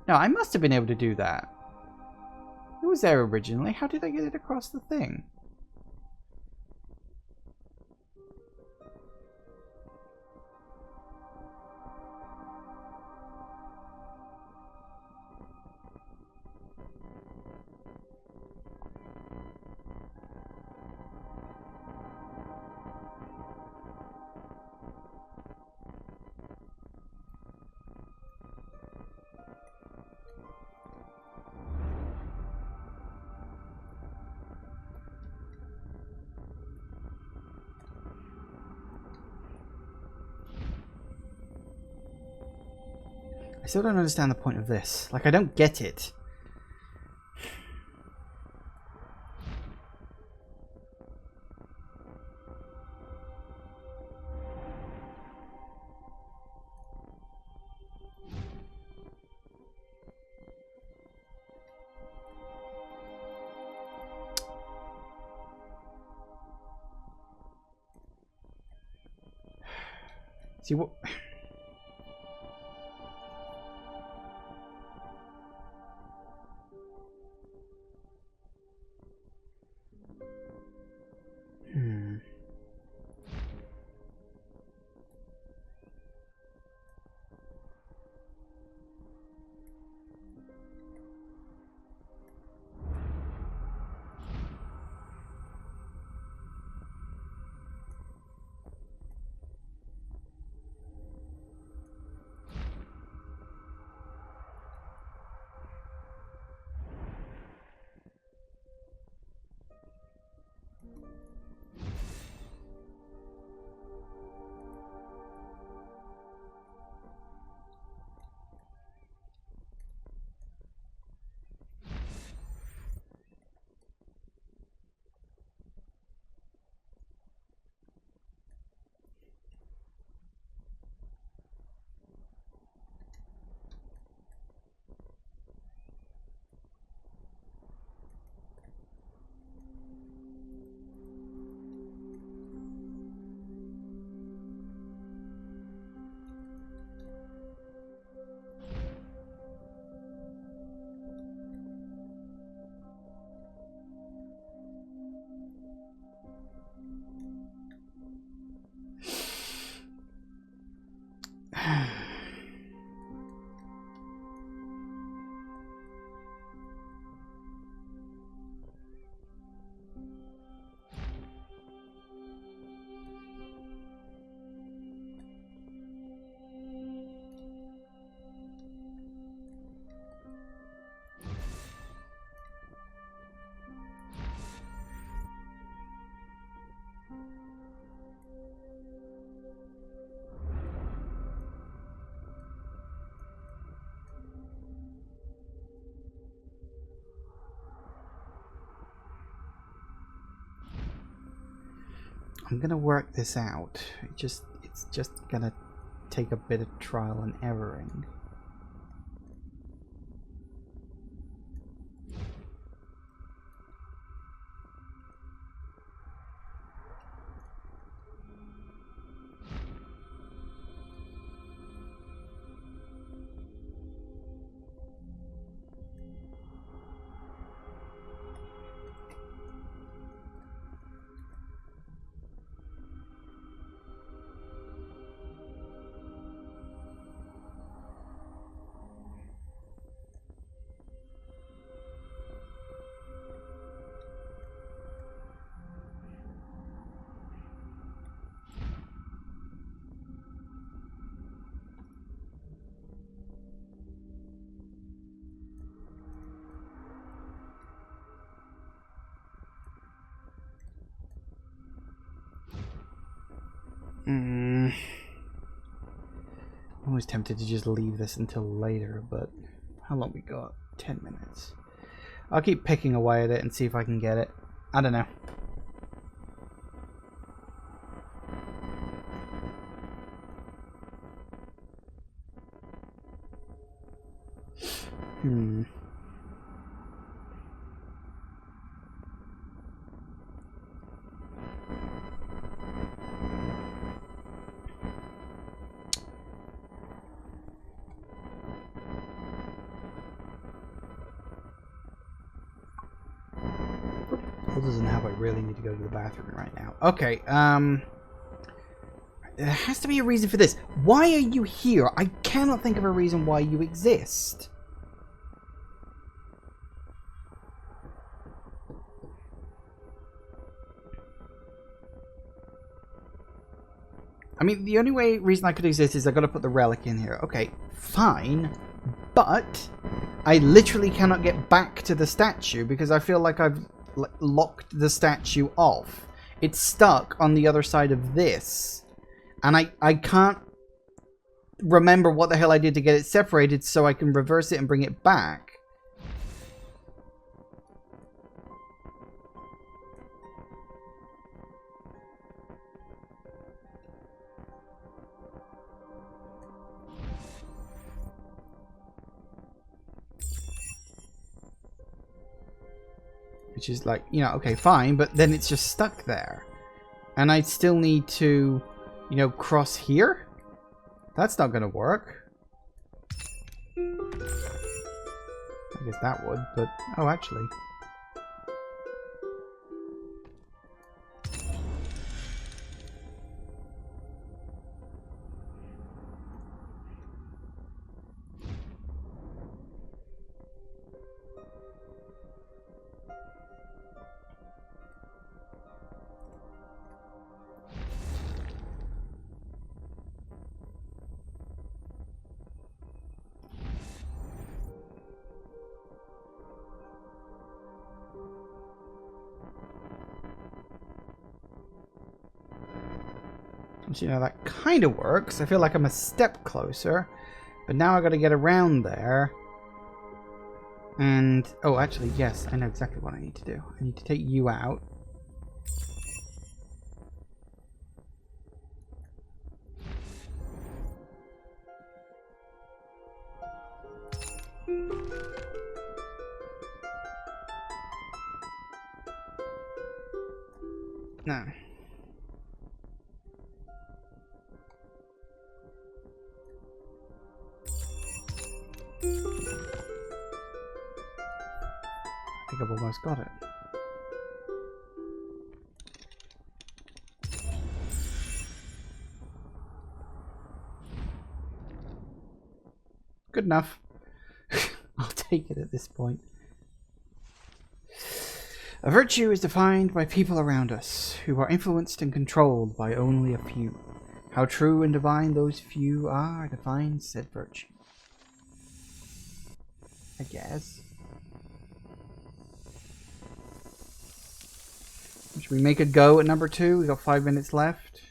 No, I must have been able to do that. It was there originally. How did I get it across the thing? I still don't understand the point of this. Like, I don't get it. See what... I'm gonna work this out. It's just gonna take a bit of trial and erroring. I'm always tempted to just leave this until later, but how long we got? 10 minutes. I'll keep picking away at it and see if I can get it. I don't know. Other than how I really need to go to the bathroom right now. Okay, there has to be a reason for this. Why are you here? I cannot think of a reason why you exist. I mean, the only reason I could exist is I gotta put the relic in here. Okay, fine. But I literally cannot get back to the statue because I feel like I've locked the statue off. It's stuck on the other side of this. And I can't remember what the hell I did to get it separated so I can reverse it and bring it back. Which is like, you know, okay, fine, but then it's just stuck there. And I still need to, you know, cross here? That's not gonna work. I guess that would, but... Oh, actually. You know, that kind of works. I feel like I'm a step closer. But now I got to get around there. And... Oh, actually, yes. I know exactly what I need to do. I need to take you out. No. I think I've almost got it. Good enough. I'll take it at this point. A virtue is defined by people around us, who are influenced and controlled by only a few. How true and divine those few are defines said virtue. I guess. Should we make a go at number 2? We got 5 minutes left.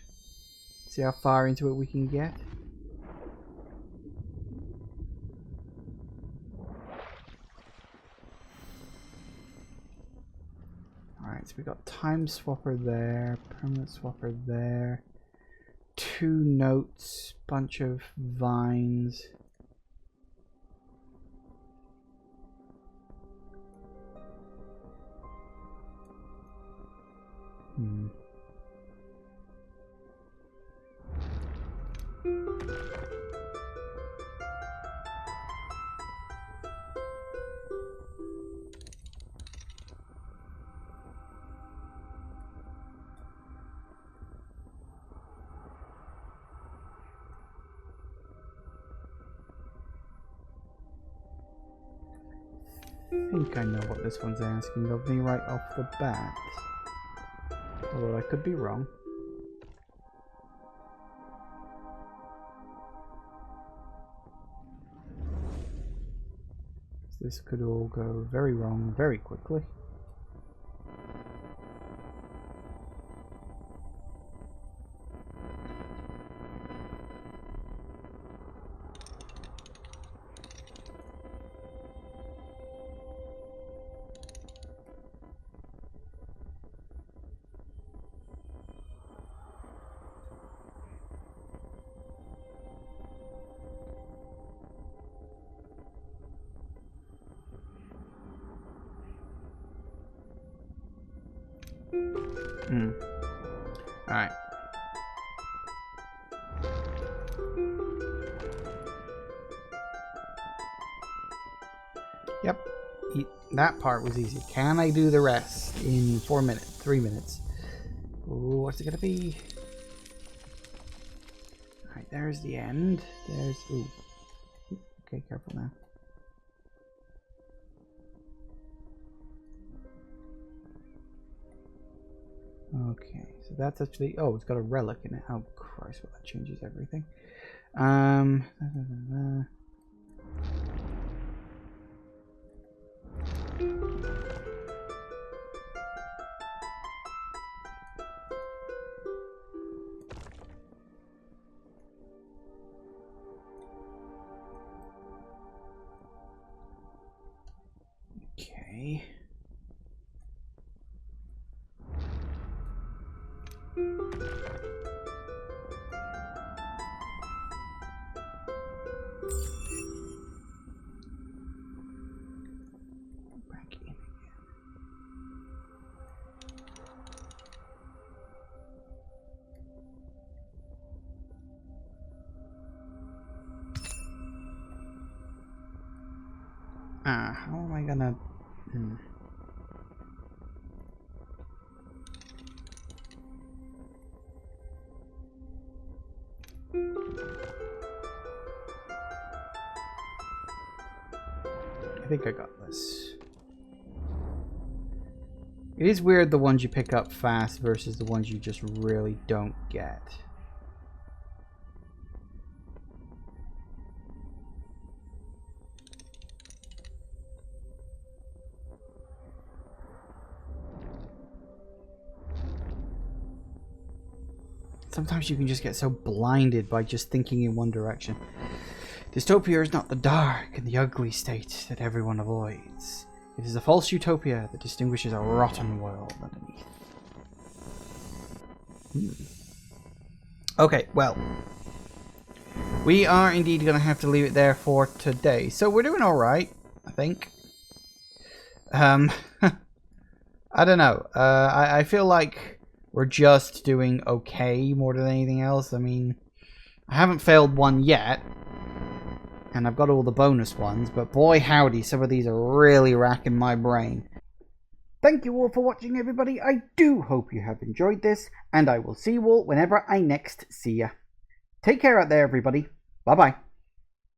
See how far into it we can get. Alright, so we got time swapper there, permanent swapper there, 2 notes, bunch of vines. I think I know what this one's asking of me right off the bat. Although I could be wrong. This could all go very wrong very quickly. Alright. Yep. That part was easy. Can I do the rest in 4 minutes? 3 minutes? Ooh, what's it gonna be? Alright, there's the end. There's... Ooh. Okay, careful now. Okay, so that's actually... Oh, it's got a relic in it. Oh, Christ, well, that changes everything. Okay. Back in again. How am I gonna... I think I got this. It is weird the ones you pick up fast versus the ones you just really don't get. Sometimes you can just get so blinded by just thinking in one direction. Dystopia is not the dark and the ugly state that everyone avoids. It is a false utopia that distinguishes a rotten world underneath. Okay, well. We are indeed going to have to leave it there for today. So we're doing alright, I think. I don't know. I feel like we're just doing okay more than anything else. I mean, I haven't failed one yet. And I've got all the bonus ones, but boy howdy, some of these are really racking my brain. Thank you all for watching, everybody. I do hope you have enjoyed this, and I will see you all whenever I next see ya. Take care out there, everybody. Bye-bye.